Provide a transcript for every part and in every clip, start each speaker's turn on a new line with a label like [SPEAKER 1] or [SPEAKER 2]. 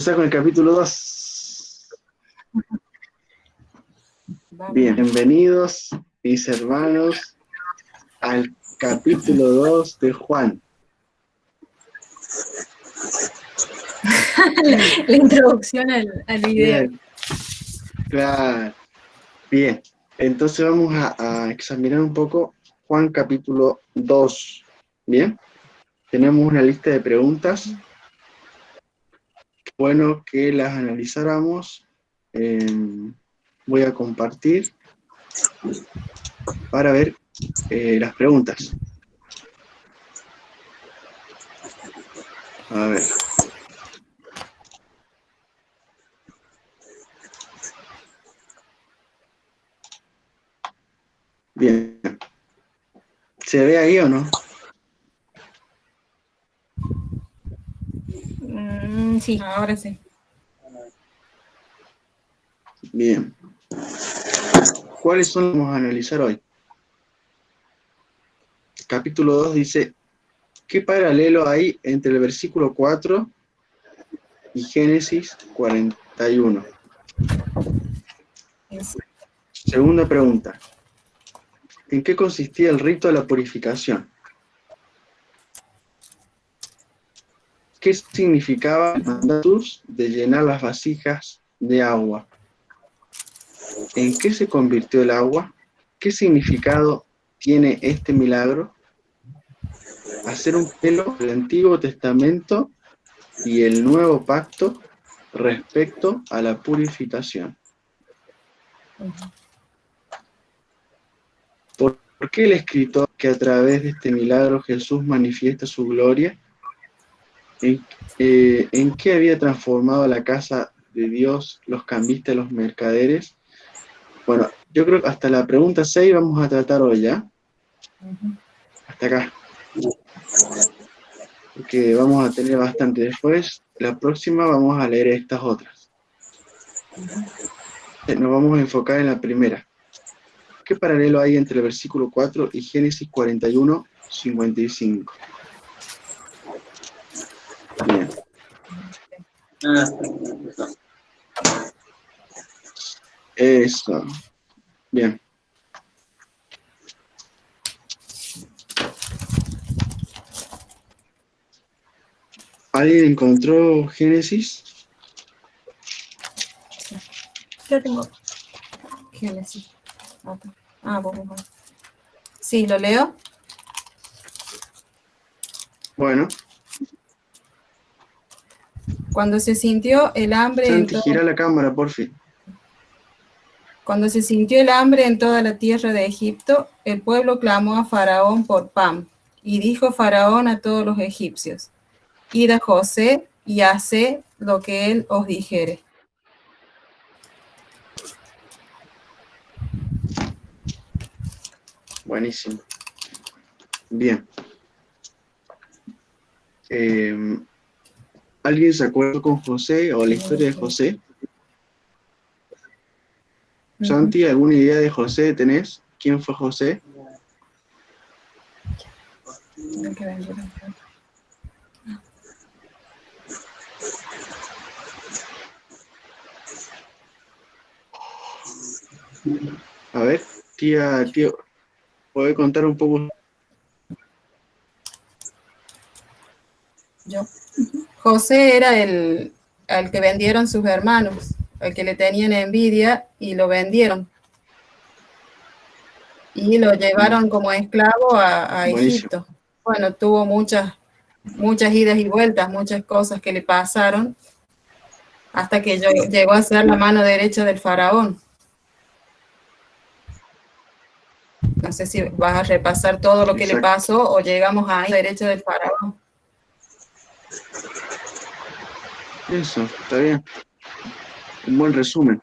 [SPEAKER 1] Empezar con el capítulo 2. Bien, bienvenidos, mis hermanos, al capítulo 2 de Juan.
[SPEAKER 2] La introducción al video.
[SPEAKER 1] Bien, claro. Bien, entonces vamos a examinar un poco Juan capítulo 2. Bien, tenemos una lista de preguntas. Bueno que las analizáramos. Voy a compartir para ver las preguntas. A ver. Bien. ¿Se ve ahí o no?
[SPEAKER 2] Sí, ahora sí.
[SPEAKER 1] Bien. ¿Cuáles son los que vamos a analizar hoy? Capítulo 2 dice, ¿qué paralelo hay entre el versículo 4 y Génesis 41? Segunda pregunta, ¿en qué consistía el rito de la purificación? ¿Qué significaba el mandato de llenar las vasijas de agua? ¿En qué se convirtió el agua? ¿Qué significado tiene este milagro? Hacer un paralelo del Antiguo Testamento y el Nuevo Pacto respecto a la purificación. ¿Por qué el escritor que a través de este milagro Jesús manifiesta su gloria? ¿En qué había transformado la casa de Dios los cambistas, los mercaderes? Bueno, yo creo que hasta la pregunta 6 vamos a tratar hoy, ¿ya? Hasta acá. Porque vamos a tener bastante. Después, la próxima vamos a leer estas otras. Nos vamos a enfocar en la primera. ¿Qué paralelo hay entre el versículo 4 y Génesis 41, 55? Bien. Eso. Bien. ¿Alguien encontró Génesis?
[SPEAKER 2] Yo tengo Génesis. Vos. Sí, ¿lo leo?
[SPEAKER 1] Bueno.
[SPEAKER 2] Cuando se sintió el hambre
[SPEAKER 1] Santi, gira la cámara, por fin.
[SPEAKER 2] Cuando se sintió el hambre en toda la tierra de Egipto, el pueblo clamó a Faraón por pan. Y dijo Faraón a todos los egipcios, id a José y haced lo que él os dijere.
[SPEAKER 1] Buenísimo. Bien. ¿Alguien se acuerda con José o la historia de José? Santi, ¿alguna idea de José tenés? ¿Quién fue José? A ver, tío, ¿puede contar un poco?
[SPEAKER 2] José era al que vendieron sus hermanos, al que le tenían envidia y lo vendieron. Y lo llevaron como esclavo a Egipto. Bueno, tuvo muchas idas y vueltas, muchas cosas que le pasaron, hasta que llegó a ser la mano derecha del faraón. No sé si vas a repasar todo lo que le pasó o llegamos a la derecha del faraón.
[SPEAKER 1] Eso, está bien. Un buen resumen.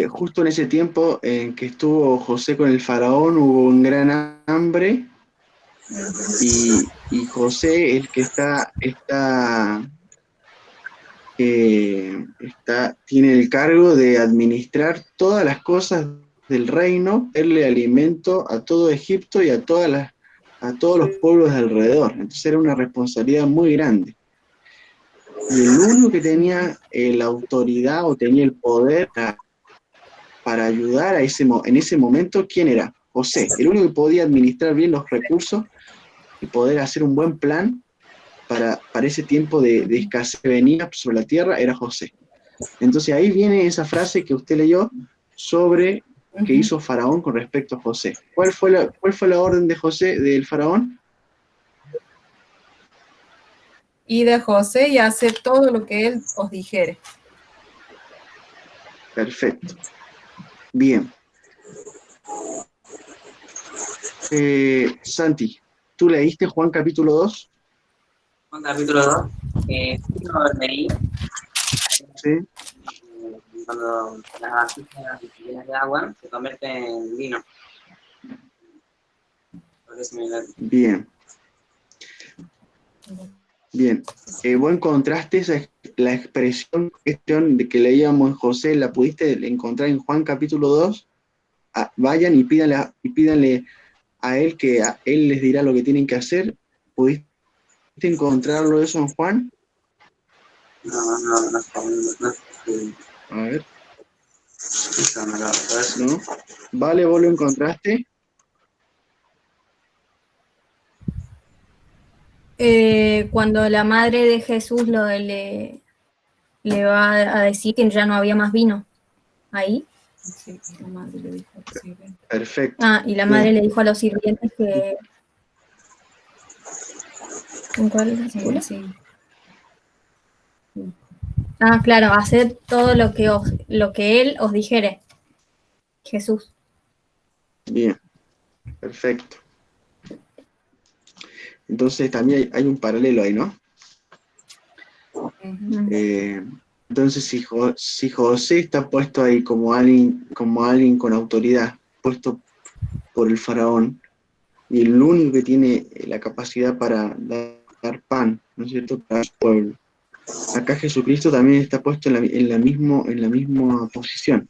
[SPEAKER 1] Justo en ese tiempo en que estuvo José con el faraón hubo un gran hambre y José, el que tiene el cargo de administrar todas las cosas del reino, darle alimento a todo Egipto y a todos los pueblos de alrededor. Entonces era una responsabilidad muy grande. Y el único que tenía la autoridad o tenía el poder para ayudar en ese momento, ¿quién era? José. El único que podía administrar bien los recursos y poder hacer un buen plan para ese tiempo de escasez que venía sobre la tierra era José. Entonces ahí viene esa frase que usted leyó sobre que hizo Faraón con respecto a José. ¿Cuál fue la orden de José, del Faraón?
[SPEAKER 2] Id a José y haced todo lo que él os dijere.
[SPEAKER 1] Perfecto. Bien. Santi, ¿tú leíste Juan capítulo 2?
[SPEAKER 3] Juan capítulo 2, sí, lo leí
[SPEAKER 1] Sí.
[SPEAKER 3] cuando las vasijas llenas de agua se convierten en vino. Por eso
[SPEAKER 1] Bien. Bien. Vos encontraste la expresión de que leíamos en José, ¿la pudiste encontrar en Juan capítulo 2? Vayan y pídanle a él que él les dirá lo que tienen que hacer. ¿Pudiste encontrarlo eso en Juan?
[SPEAKER 3] no.
[SPEAKER 1] A ver.
[SPEAKER 3] Eso no lo sé.
[SPEAKER 1] ¿No? Vale, ¿vos lo encontraste?
[SPEAKER 4] Cuando la madre de Jesús le va a decir que ya no había más vino. Ahí.
[SPEAKER 2] Sí, la madre le dijo, sí, ven.
[SPEAKER 1] Perfecto.
[SPEAKER 4] Ah, y la madre le dijo a los sirvientes que... ¿En cuál versículo?
[SPEAKER 2] Sí.
[SPEAKER 4] Ah, claro, haced todo lo que él os dijere. Jesús.
[SPEAKER 1] Bien, perfecto. Entonces también hay un paralelo ahí, ¿no? Entonces si José está puesto ahí como alguien con autoridad, puesto por el faraón, y el único que tiene la capacidad para dar pan, ¿no es cierto?, para su pueblo. Acá Jesucristo también está puesto en la misma posición.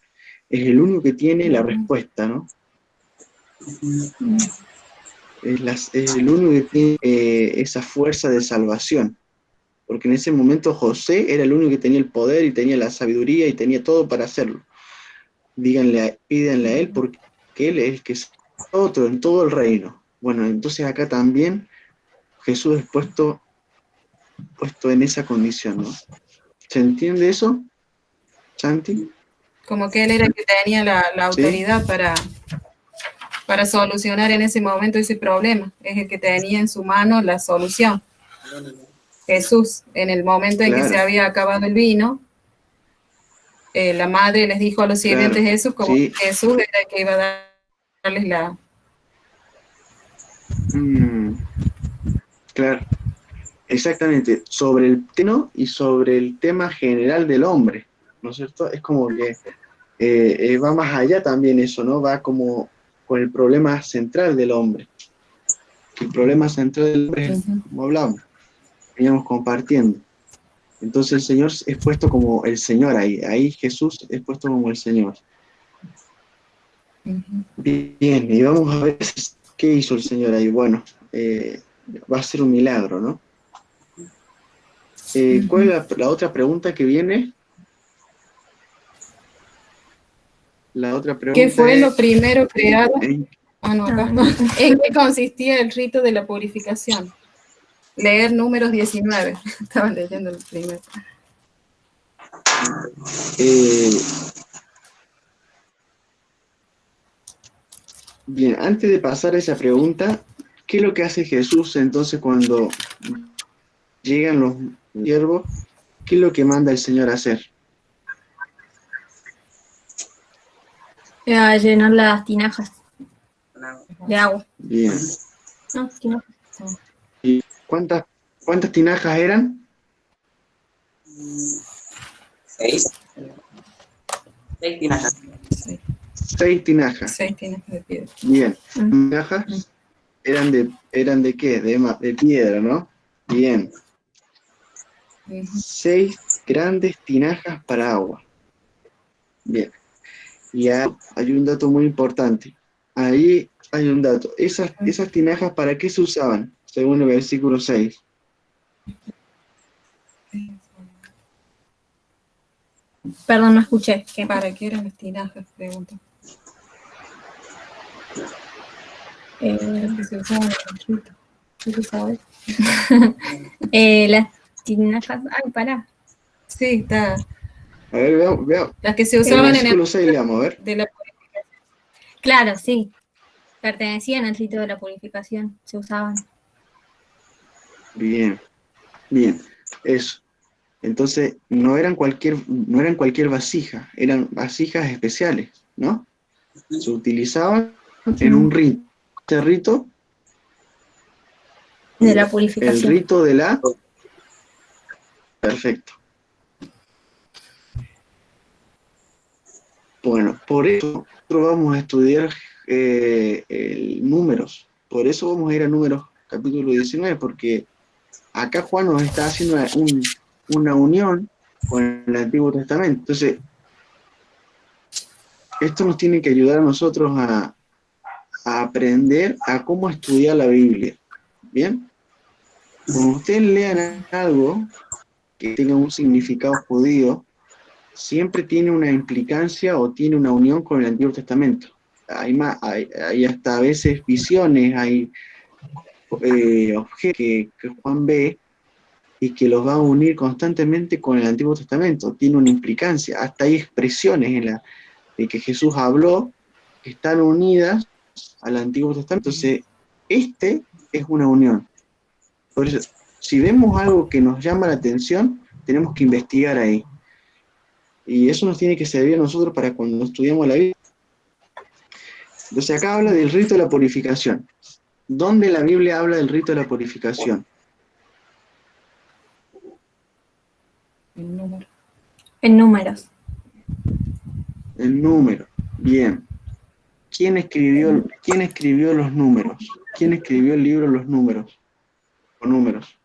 [SPEAKER 1] Es el único que tiene la respuesta, ¿no? Es el único que tiene esa fuerza de salvación. Porque en ese momento José era el único que tenía el poder y tenía la sabiduría y tenía todo para hacerlo. Pídanle a él porque él es el que es otro en todo el reino. Bueno, entonces acá también Jesús es puesto en esa condición, ¿no? ¿Se entiende eso, Santi?
[SPEAKER 2] Como que él era el que tenía la autoridad para solucionar en ese momento ese problema. Es el que tenía en su mano la solución. Jesús, en el momento en que se había acabado el vino, la madre les dijo a los sirvientes Jesús, como Jesús era el que iba a darles la...
[SPEAKER 1] Claro, exactamente, sobre el tema y sobre el tema general del hombre, ¿no es cierto? Es como que va más allá también eso, ¿no? Va como con el problema central del hombre. El problema central del hombre es, como hablamos, veníamos compartiendo. Entonces el Señor es puesto como el Señor ahí Jesús es puesto como el Señor. Bien, y vamos a ver qué hizo el Señor ahí. Bueno, va a ser un milagro, ¿no? ¿Cuál es la otra pregunta que viene? La otra pregunta
[SPEAKER 2] ¿Qué fue lo primero creado? ¿En qué consistía el rito de la purificación? Leer Números 19. Estaban leyendo el primero.
[SPEAKER 1] Bien, antes de pasar a esa pregunta, ¿qué es lo que hace Jesús entonces cuando llegan los siervos? ¿Qué es lo que manda el Señor a hacer?
[SPEAKER 4] A llenar las tinajas de agua.
[SPEAKER 1] Bien.
[SPEAKER 4] No, tinajas.
[SPEAKER 1] ¿Y cuántas tinajas eran?
[SPEAKER 3] 6 tinajas.
[SPEAKER 1] 6 tinajas.
[SPEAKER 2] 6 tinajas de piedra.
[SPEAKER 1] Bien. ¿Tinajas? ¿Eran de qué? De piedra, ¿no? Bien. 6 grandes tinajas para agua. Bien. Y hay un dato muy importante. Ahí hay un dato. Esas tinajas, ¿para qué se usaban? Según el versículo 6.
[SPEAKER 4] Perdón, no escuché. ¿Qué?
[SPEAKER 2] ¿Para qué eran las tinajas? Pregunta.
[SPEAKER 4] Eh,
[SPEAKER 2] Que se usaban en el rito. ¿Tú lo sabes?
[SPEAKER 4] las tinajas. Ay, pará.
[SPEAKER 2] Sí, está.
[SPEAKER 1] A ver, veamos.
[SPEAKER 2] Las que se
[SPEAKER 1] El
[SPEAKER 2] usaban en
[SPEAKER 1] versículo 6 leamos, a ver.
[SPEAKER 2] de la
[SPEAKER 4] Claro, sí. Pertenecían al rito de la purificación. Se usaban.
[SPEAKER 1] Bien, bien. Eso. Entonces, no eran cualquier vasija, eran vasijas especiales, ¿no? Se utilizaban en un rito. Este rito,
[SPEAKER 4] De la
[SPEAKER 1] el
[SPEAKER 4] purificación.
[SPEAKER 1] rito de la... Perfecto. Bueno, por eso nosotros vamos a estudiar números. Por eso vamos a ir a Números capítulo 19, porque acá Juan nos está haciendo una unión con el Antiguo Testamento. Entonces, esto nos tiene que ayudar a nosotros a aprender a cómo estudiar la Biblia. ¿Bien? Cuando ustedes lean algo que tenga un significado judío, siempre tiene una implicancia o tiene una unión con el Antiguo Testamento. Hay hasta a veces visiones, hay objetos que Juan ve y que los va a unir constantemente con el Antiguo Testamento. Tiene una implicancia. Hasta hay expresiones de que Jesús habló que están unidas al Antiguo Testamento. Entonces, este es una unión. Por eso, si vemos algo que nos llama la atención, tenemos que investigar ahí. Y eso nos tiene que servir a nosotros para cuando estudiamos la Biblia. Entonces acá habla del rito de la purificación. ¿Dónde la Biblia habla del rito de la purificación?
[SPEAKER 2] el número.
[SPEAKER 4] En números.
[SPEAKER 1] El número. Bien. ¿Quién escribió los números? ¿Quién escribió el libro Los Números? O Números.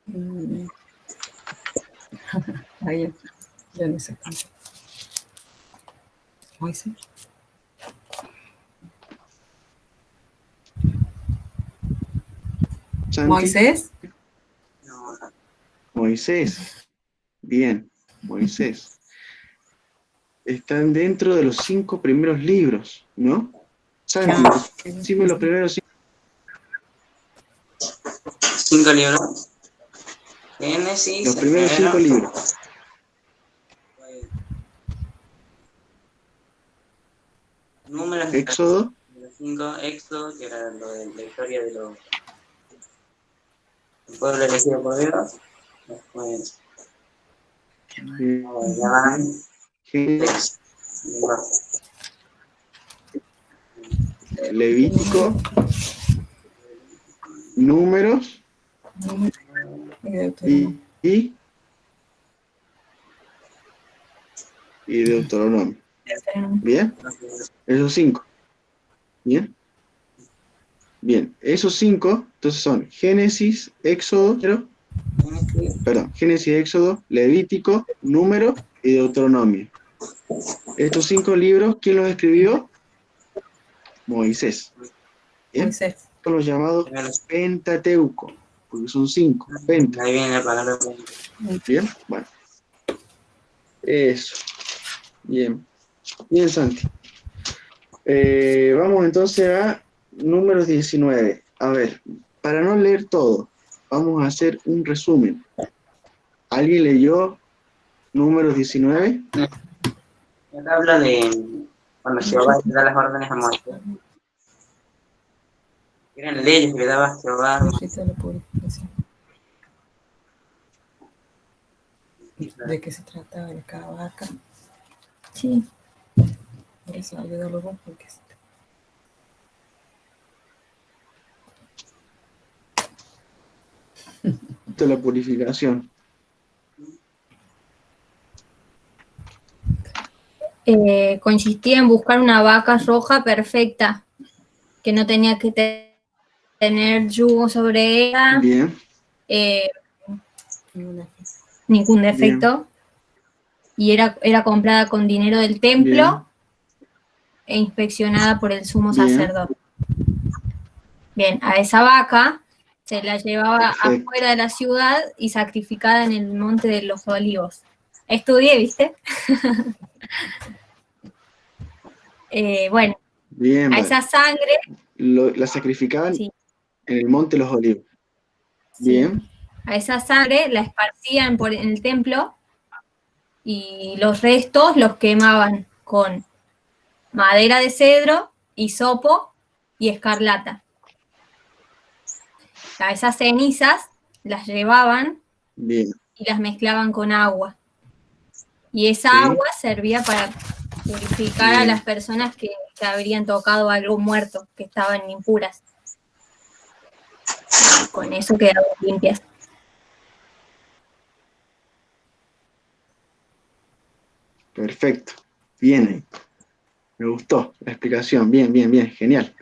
[SPEAKER 2] Ahí ya no sé. Moisés.
[SPEAKER 1] Santi.
[SPEAKER 2] Moisés.
[SPEAKER 3] No,
[SPEAKER 1] Moisés. Bien, Moisés. Están dentro de los 5 primeros libros, ¿no? Santi, decime los primeros 5.
[SPEAKER 3] 5 libros. Génesis,
[SPEAKER 1] Los
[SPEAKER 3] el
[SPEAKER 1] primeros 5
[SPEAKER 3] primero,
[SPEAKER 1] libros.
[SPEAKER 3] fue Números,
[SPEAKER 1] Éxodo.
[SPEAKER 3] 5, Éxodo, que era lo de la historia de los el pueblo elegido por Dios. Después, Labán,
[SPEAKER 1] Génesis, Levítico, Números y Deuteronomio. ¿Bien? Esos 5. ¿Bien? Bien, esos 5, entonces son Génesis, Éxodo, Levítico, Número y Deuteronomio. Estos 5 libros, ¿quién los escribió? Moisés. ¿Bien?
[SPEAKER 2] Moisés.
[SPEAKER 1] Son los llamados Pentateuco, porque son 5. Penta.
[SPEAKER 3] ahí viene la palabra.
[SPEAKER 1] ¿Bien? Bueno. Eso. Bien. Bien, Santi. Vamos entonces a Números 19. A ver, para no leer todo, vamos a hacer un resumen. ¿Alguien leyó Números 19?
[SPEAKER 3] Acá habla de cuando Jehová le da las órdenes a Moisés. Eran leyes que le daba Jehová.
[SPEAKER 2] El rito de la purificación. ¿De qué se trataba de cada vaca?
[SPEAKER 4] Sí.
[SPEAKER 2] Por eso ayúdalo vos, porque
[SPEAKER 1] De la purificación.
[SPEAKER 4] Consistía en buscar una vaca roja perfecta, que no tenía que tener yugo sobre ella,
[SPEAKER 1] Bien.
[SPEAKER 4] ningún defecto, y era comprada con dinero del templo e inspeccionada por el sumo sacerdote. Bien, a esa vaca se la llevaba afuera de la ciudad y sacrificada en el monte de los Olivos, Estudié, ¿viste? Bueno,
[SPEAKER 1] Bien,
[SPEAKER 4] a
[SPEAKER 1] vale.
[SPEAKER 4] esa sangre,
[SPEAKER 1] La sacrificaban
[SPEAKER 4] sí,
[SPEAKER 1] en el Monte de los Olivos.
[SPEAKER 4] sí,
[SPEAKER 1] Bien,
[SPEAKER 4] a esa sangre la esparcían en el templo y los restos los quemaban con madera de cedro, hisopo y escarlata. A esas cenizas las llevaban
[SPEAKER 1] bien,
[SPEAKER 4] y las mezclaban con agua. Y esa
[SPEAKER 1] sí,
[SPEAKER 4] agua servía para purificar a
[SPEAKER 1] bien,
[SPEAKER 4] las personas que habrían tocado algo muerto, que estaban impuras. Y con eso quedaban limpias.
[SPEAKER 1] perfecto. Bien, me gustó la explicación. Bien, bien, bien, genial.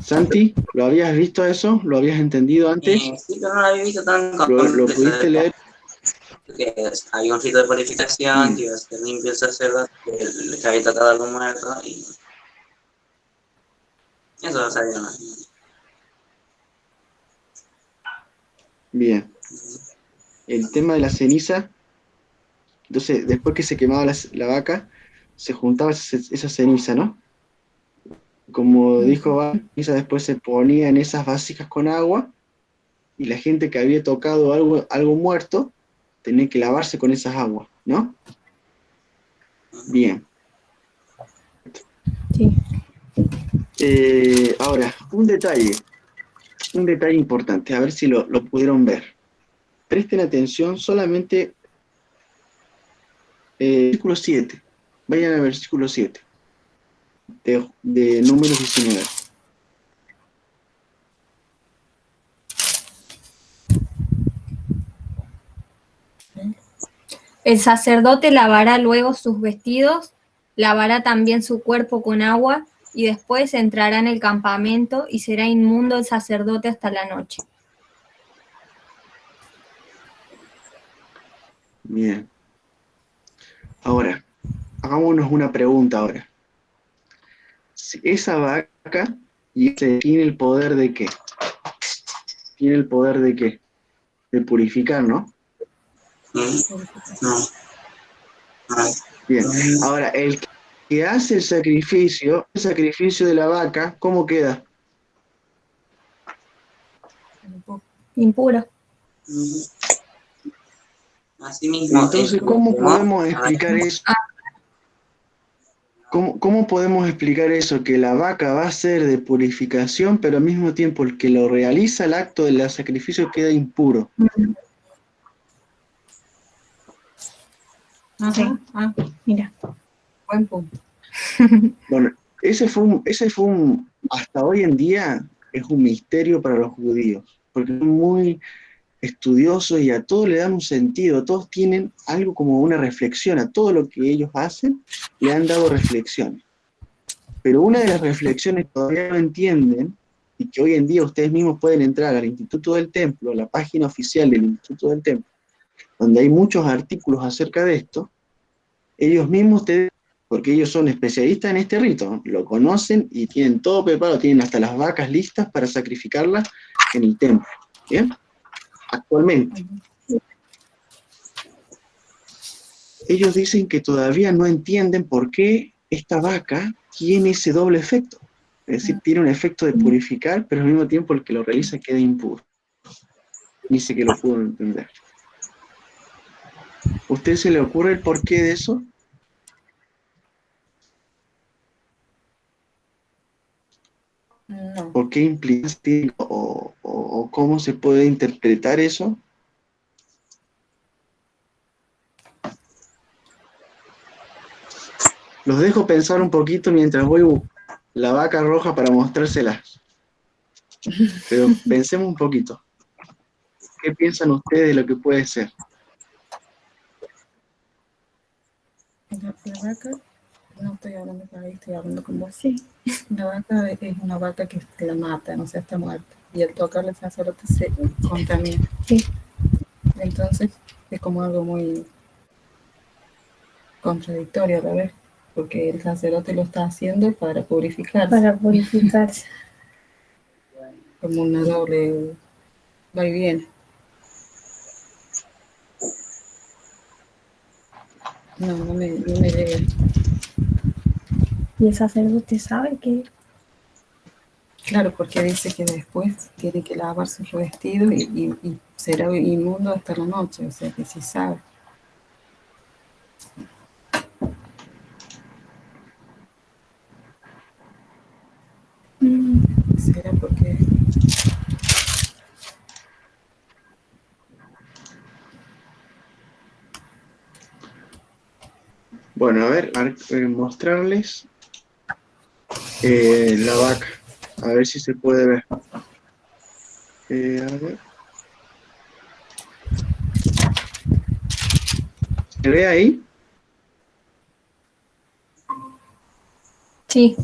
[SPEAKER 1] Santi, ¿lo habías visto eso? ¿Lo habías entendido antes?
[SPEAKER 3] Sí, pero no la había visto tan
[SPEAKER 1] ¿Lo
[SPEAKER 3] completa.
[SPEAKER 1] pudiste leer?
[SPEAKER 3] Que había un rito de purificación,
[SPEAKER 1] Bien,
[SPEAKER 3] que iba a ser limpio el sacerdote, que había tratado algo muerto, y eso lo sabía más.
[SPEAKER 1] bien. El tema de la ceniza, entonces, después que se quemaba la vaca, se juntaba esa ceniza, ¿no? Como dijo Van, esa después se ponía en esas vasijas con agua y la gente que había tocado algo muerto tenía que lavarse con esas aguas, ¿no? Bien.
[SPEAKER 4] Sí.
[SPEAKER 1] Ahora, un detalle importante, a ver si lo pudieron ver. Presten atención solamente versículo 7. Vayan al versículo 7 de Números 19.
[SPEAKER 4] El sacerdote lavará luego sus vestidos, lavará también su cuerpo con agua, y después entrará en el campamento y será inmundo el sacerdote hasta la noche.
[SPEAKER 1] Bien. Ahora, hagámonos una pregunta ahora. Si esa vaca tiene el poder de qué? Tiene el poder de qué? De purificar, ¿no?
[SPEAKER 3] No, no.
[SPEAKER 1] Bien. Ahora, el que hace el sacrificio de la vaca, ¿cómo queda?
[SPEAKER 4] Impuro.
[SPEAKER 3] Así mismo,
[SPEAKER 1] Entonces, ¿cómo podemos explicar eso? ¿Cómo podemos explicar eso? Que la vaca va a ser de purificación, pero al mismo tiempo el que lo realiza el acto del sacrificio queda impuro.
[SPEAKER 2] Ajá,
[SPEAKER 4] Mira.
[SPEAKER 2] buen punto.
[SPEAKER 1] Bueno, ese fue un, hasta hoy en día es un misterio para los judíos, porque son muy estudiosos y a todo le dan un sentido, todos tienen algo como una reflexión, a todo lo que ellos hacen le han dado reflexión. Pero una de las reflexiones que todavía no entienden, y que hoy en día ustedes mismos pueden entrar al Instituto del Templo, la página oficial del Instituto del Templo, donde hay muchos artículos acerca de esto, ellos mismos porque ellos son especialistas en este rito, ¿no? Lo conocen y tienen todo preparado, tienen hasta las vacas listas para sacrificarlas en el templo, ¿bien? Actualmente. Ellos dicen que todavía no entienden por qué esta vaca tiene ese doble efecto. Es decir, tiene un efecto de purificar, pero al mismo tiempo el que lo realiza queda impuro. Dice que lo pudo entender. ¿Usted se le ocurre el porqué de eso?
[SPEAKER 2] No.
[SPEAKER 1] ¿Por qué implicancias tiene o cómo se puede interpretar eso? Los dejo pensar un poquito mientras voy la vaca roja para mostrárselas. Pero pensemos un poquito. ¿Qué piensan ustedes de lo que puede ser?
[SPEAKER 2] La vaca, no estoy hablando con ahí, estoy hablando con vos. Sí. La vaca es una vaca que la mata, no sé, está muerta. Y al tocarle el sacerdote se contamina.
[SPEAKER 4] Sí.
[SPEAKER 2] Entonces es como algo muy contradictorio a la vez, porque el sacerdote lo está haciendo para purificarse.
[SPEAKER 4] Para purificarse.
[SPEAKER 2] Como una doble va y viene. No me llega.
[SPEAKER 4] ¿Y el sacerdote sabe que?
[SPEAKER 2] Claro, porque dice que después tiene que lavar sus vestidos y será inmundo hasta la noche, o sea que sí sabe. ¿Será porque?
[SPEAKER 1] Bueno, a ver, mostrarles la vaca. A ver si se puede ver. A ver. ¿Se ve ahí?
[SPEAKER 4] Sí.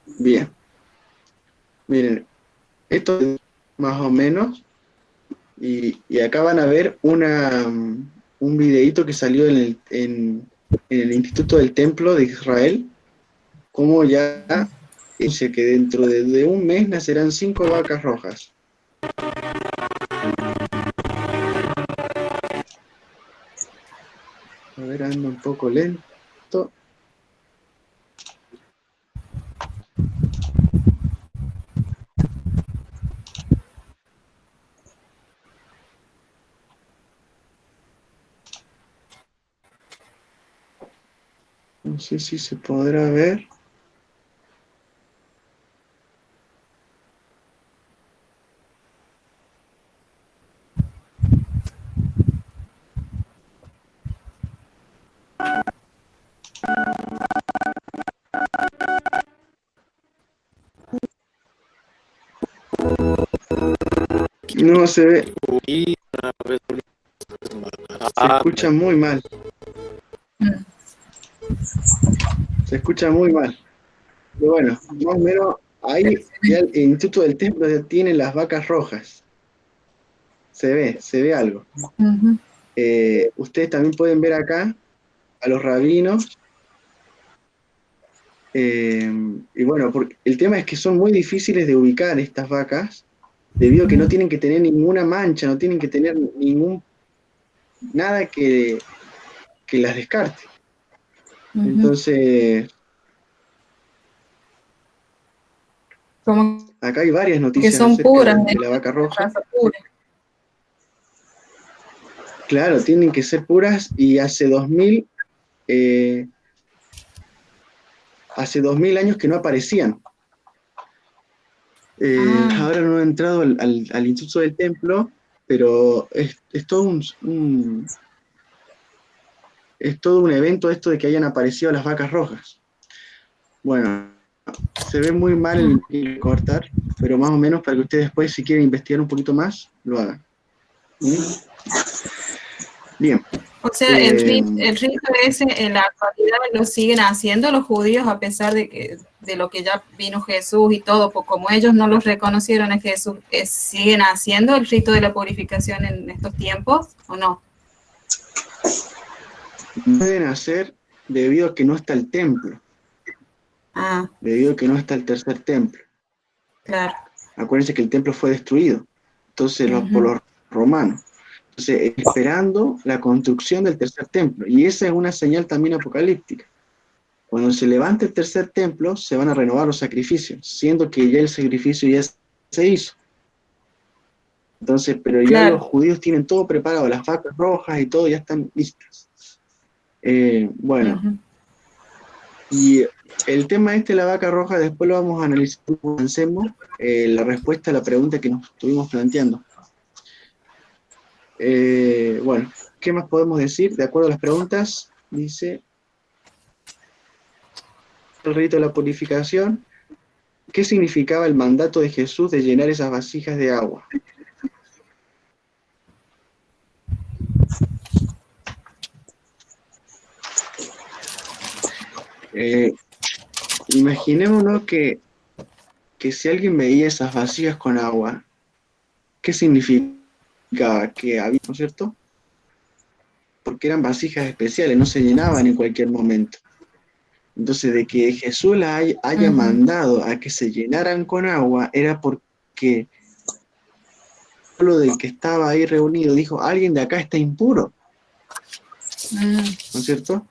[SPEAKER 1] Bien. Miren, esto es más o menos. Y acá van a ver un videíto que salió en el Instituto del Templo de Israel, como ya dice que dentro de un mes nacerán 5 vacas rojas. A ver, ando un poco lento. No sé si se podrá ver. No se ve. Se escucha muy mal. Se escucha muy mal. Pero bueno, más o menos ahí ya el Instituto del Templo ya tiene las vacas rojas. Se ve algo.
[SPEAKER 2] Ujú.
[SPEAKER 1] Ustedes también pueden ver acá a los rabinos. Y bueno, porque el tema es que son muy difíciles de ubicar estas vacas, debido a que no tienen que tener ninguna mancha, no tienen que tener nada que las descarte.
[SPEAKER 2] Ujú.
[SPEAKER 1] Entonces,
[SPEAKER 2] Como
[SPEAKER 1] acá hay varias
[SPEAKER 2] que
[SPEAKER 1] noticias
[SPEAKER 2] son
[SPEAKER 1] acerca
[SPEAKER 2] puras,
[SPEAKER 1] de la vaca roja.
[SPEAKER 2] raza pura.
[SPEAKER 1] Claro, tienen que ser puras y hace 2000 años que no aparecían. Ahora no he entrado al Instituto del Templo, pero es todo es todo un evento esto de que hayan aparecido las vacas rojas. Bueno, se ve muy mal el cortar, pero más o menos para que ustedes después, si quieren investigar un poquito más, lo hagan. ¿Mm? Bien.
[SPEAKER 2] O sea, el rito ese en la actualidad lo siguen haciendo los judíos a pesar de lo que ya vino Jesús y todo, pues como ellos no los reconocieron a Jesús, ¿siguen haciendo el rito de la purificación en estos tiempos o no?
[SPEAKER 1] Pueden hacer debido a que no está el templo. Debido a que no está el tercer templo.
[SPEAKER 2] Claro.
[SPEAKER 1] Acuérdense que el templo fue destruido, entonces por los romanos. Entonces, esperando la construcción del tercer templo. Y esa es una señal también apocalíptica. Cuando se levante el tercer templo, se van a renovar los sacrificios, siendo que ya el sacrificio ya se hizo. Entonces, pero ya los judíos tienen todo preparado, las vacas rojas y todo ya están listas. Bueno, y el tema de la vaca roja, después lo vamos a analizar cuando avancemos la respuesta a la pregunta que nos estuvimos planteando. Bueno, ¿qué más podemos decir? De acuerdo a las preguntas, dice el rito de la purificación. ¿Qué significaba el mandato de Jesús de llenar esas vasijas de agua? Imaginémonos que si alguien veía esas vasijas con agua, ¿qué significaba? Que había, ¿no es cierto? Porque eran vasijas especiales, no se llenaban en cualquier momento. Entonces, de que Jesús la haya mandado a que se llenaran con agua, era porque el pueblo del que estaba ahí reunido dijo, alguien de acá está impuro. ¿no es cierto?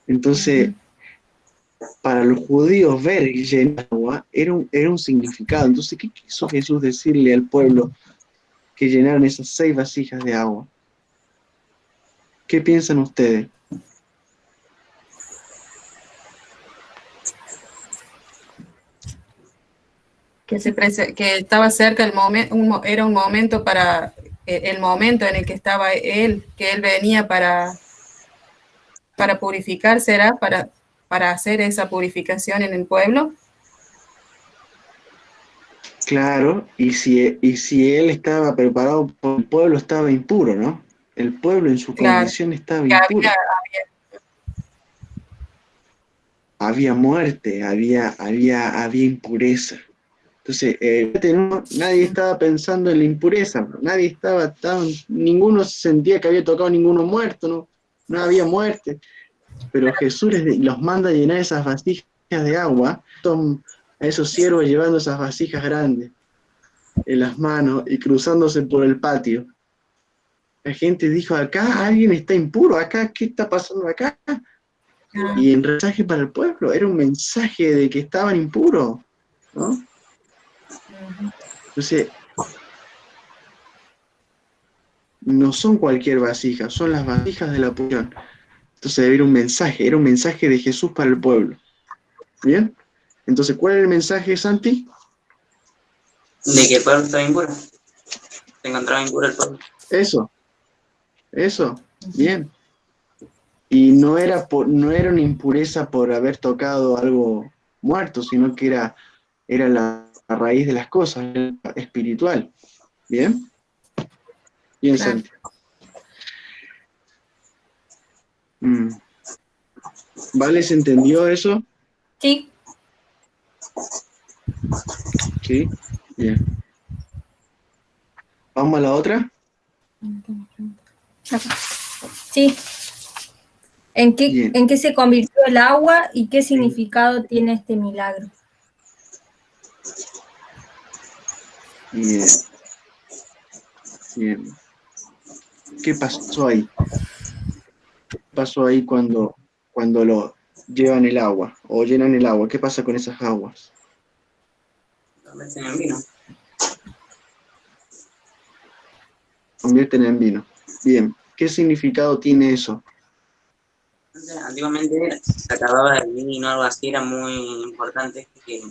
[SPEAKER 1] Entonces, para los judíos ver llenar agua era un significado. Entonces, ¿qué quiso Jesús decirle al pueblo que llenaran esas 6 vasijas de agua? ¿Qué piensan ustedes?
[SPEAKER 2] Que estaba cerca el momento, era un momento para el momento en el que estaba él, que él venía para purificar, ¿será? Para hacer esa purificación en el pueblo.
[SPEAKER 1] Claro, y si él estaba preparado, el pueblo estaba impuro, ¿no? El pueblo en su condición estaba impuro. Había muerte, había impureza. Entonces, nadie estaba pensando en la impureza, ninguno se sentía que había tocado ninguno muerto, no había muerte. Pero Jesús los manda a llenar esas vasijas de agua, a esos siervos llevando esas vasijas grandes en las manos y cruzándose por el patio. La gente dijo, acá alguien está impuro, acá, ¿qué está pasando acá? Y el mensaje para el pueblo era un mensaje de que estaban impuros, ¿no? Entonces, no son cualquier vasija, son las vasijas de la purificación. Entonces era un mensaje de Jesús para el pueblo. ¿Bien? Entonces, ¿cuál es el mensaje, Santi?
[SPEAKER 3] De que el pueblo estaba impuro. Se encontraba impuro el pueblo.
[SPEAKER 1] Eso, bien. Y no era una impureza por haber tocado algo muerto, sino que era la raíz de las cosas, era espiritual. ¿Bien? Bien,
[SPEAKER 2] Claro.
[SPEAKER 1] Santi. ¿Vale? ¿Se entendió eso?
[SPEAKER 4] Sí.
[SPEAKER 1] Sí. Bien. ¿Vamos a la otra?
[SPEAKER 4] Sí. ¿En qué se convirtió el agua y qué significado tiene este milagro?
[SPEAKER 1] Bien. Bien. ¿Qué pasó ahí? ¿Qué pasó ahí cuando lo llevan el agua o llenan el agua? ¿Qué pasa con esas aguas?
[SPEAKER 3] Convierten en vino.
[SPEAKER 1] Convierten en vino. Bien. ¿Qué significado tiene eso?
[SPEAKER 3] Antiguamente se acababa el vino o algo así, era muy importante que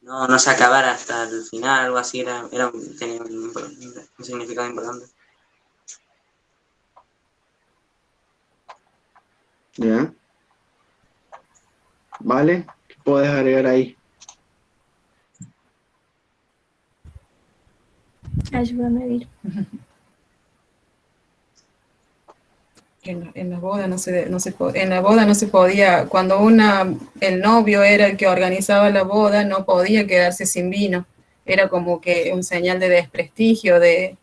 [SPEAKER 3] no se acabara hasta el final, algo así, tenía un significado importante.
[SPEAKER 1] ¿Ya? ¿Vale? ¿Qué puedes agregar ahí?
[SPEAKER 4] Ayúdame a ver.
[SPEAKER 2] En la boda en la boda no se podía, cuando el novio era el que organizaba la boda, no podía quedarse sin vino. Era como que un señal de desprestigio, de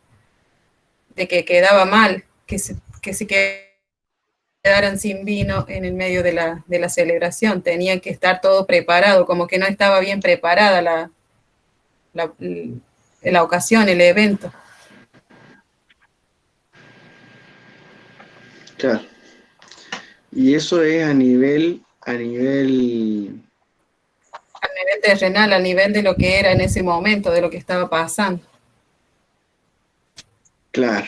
[SPEAKER 2] que quedaba mal, que se quedaran sin vino en el medio de la celebración. Tenía que estar todo preparado, como que no estaba bien preparada la ocasión, el evento.
[SPEAKER 1] Claro. Y eso es a nivel
[SPEAKER 2] A nivel terrenal, a nivel de lo que era en ese momento, de lo que estaba pasando.
[SPEAKER 1] claro.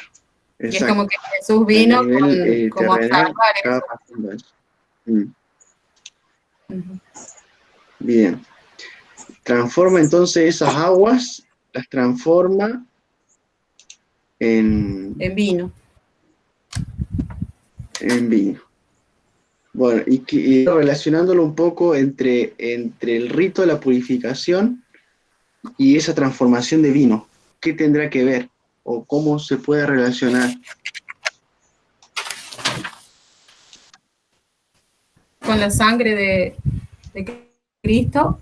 [SPEAKER 2] Y es
[SPEAKER 1] Exacto.
[SPEAKER 2] como que Jesús vino
[SPEAKER 1] A nivel
[SPEAKER 2] como a
[SPEAKER 1] terrenal,
[SPEAKER 2] salvar
[SPEAKER 1] estaba
[SPEAKER 2] eso.
[SPEAKER 1] pasando eso. Bien. Transforma entonces esas aguas, las transforma en
[SPEAKER 2] vino.
[SPEAKER 1] En vino. Bueno, y relacionándolo un poco entre el rito de la purificación y esa transformación de vino, ¿qué tendrá que ver? ¿O cómo se puede relacionar?
[SPEAKER 2] Con la sangre de Cristo,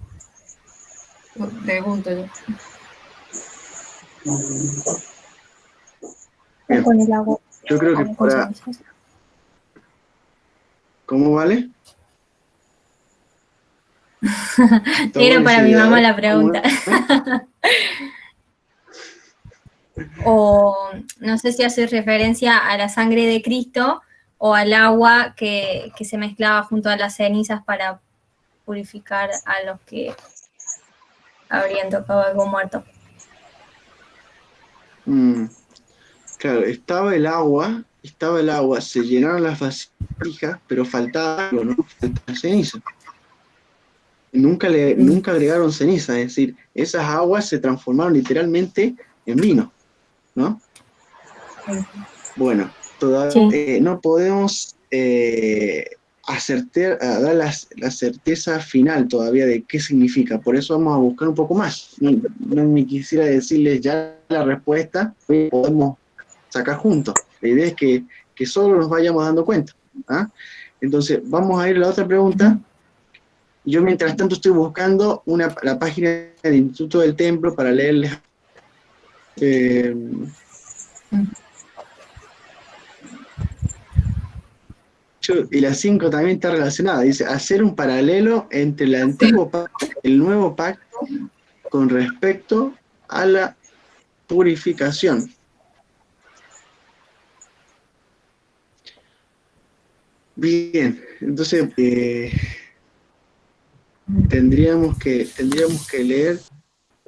[SPEAKER 2] pregunto yo.
[SPEAKER 1] Bien.
[SPEAKER 4] Con el agua.
[SPEAKER 1] Yo creo que para... ¿Cómo vale?
[SPEAKER 4] Era para mi mamá la pregunta. o no sé si hace referencia a la sangre de Cristo o al agua que se mezclaba junto a las cenizas para purificar a los que habrían tocado algo muerto.
[SPEAKER 1] Claro, estaba el agua, se llenaron las vasijas, pero faltaba algo, ¿no? Faltaba ceniza. Nunca agregaron ceniza, es decir, esas aguas se transformaron literalmente en vino, ¿no? Bueno, todavía no podemos dar la certeza final todavía de qué significa, por eso vamos a buscar un poco más. No me quisiera decirles ya la respuesta, podemos sacar juntos. La idea es que solo nos vayamos dando cuenta. ¿Ah? Entonces, vamos a ir a la otra pregunta. Yo, mientras tanto, estoy buscando la página del Instituto del Templo para leerles. Y la 5 también está relacionada. Dice, hacer un paralelo entre el antiguo pacto y el nuevo pacto con respecto a la purificación. Bien, entonces tendríamos que leer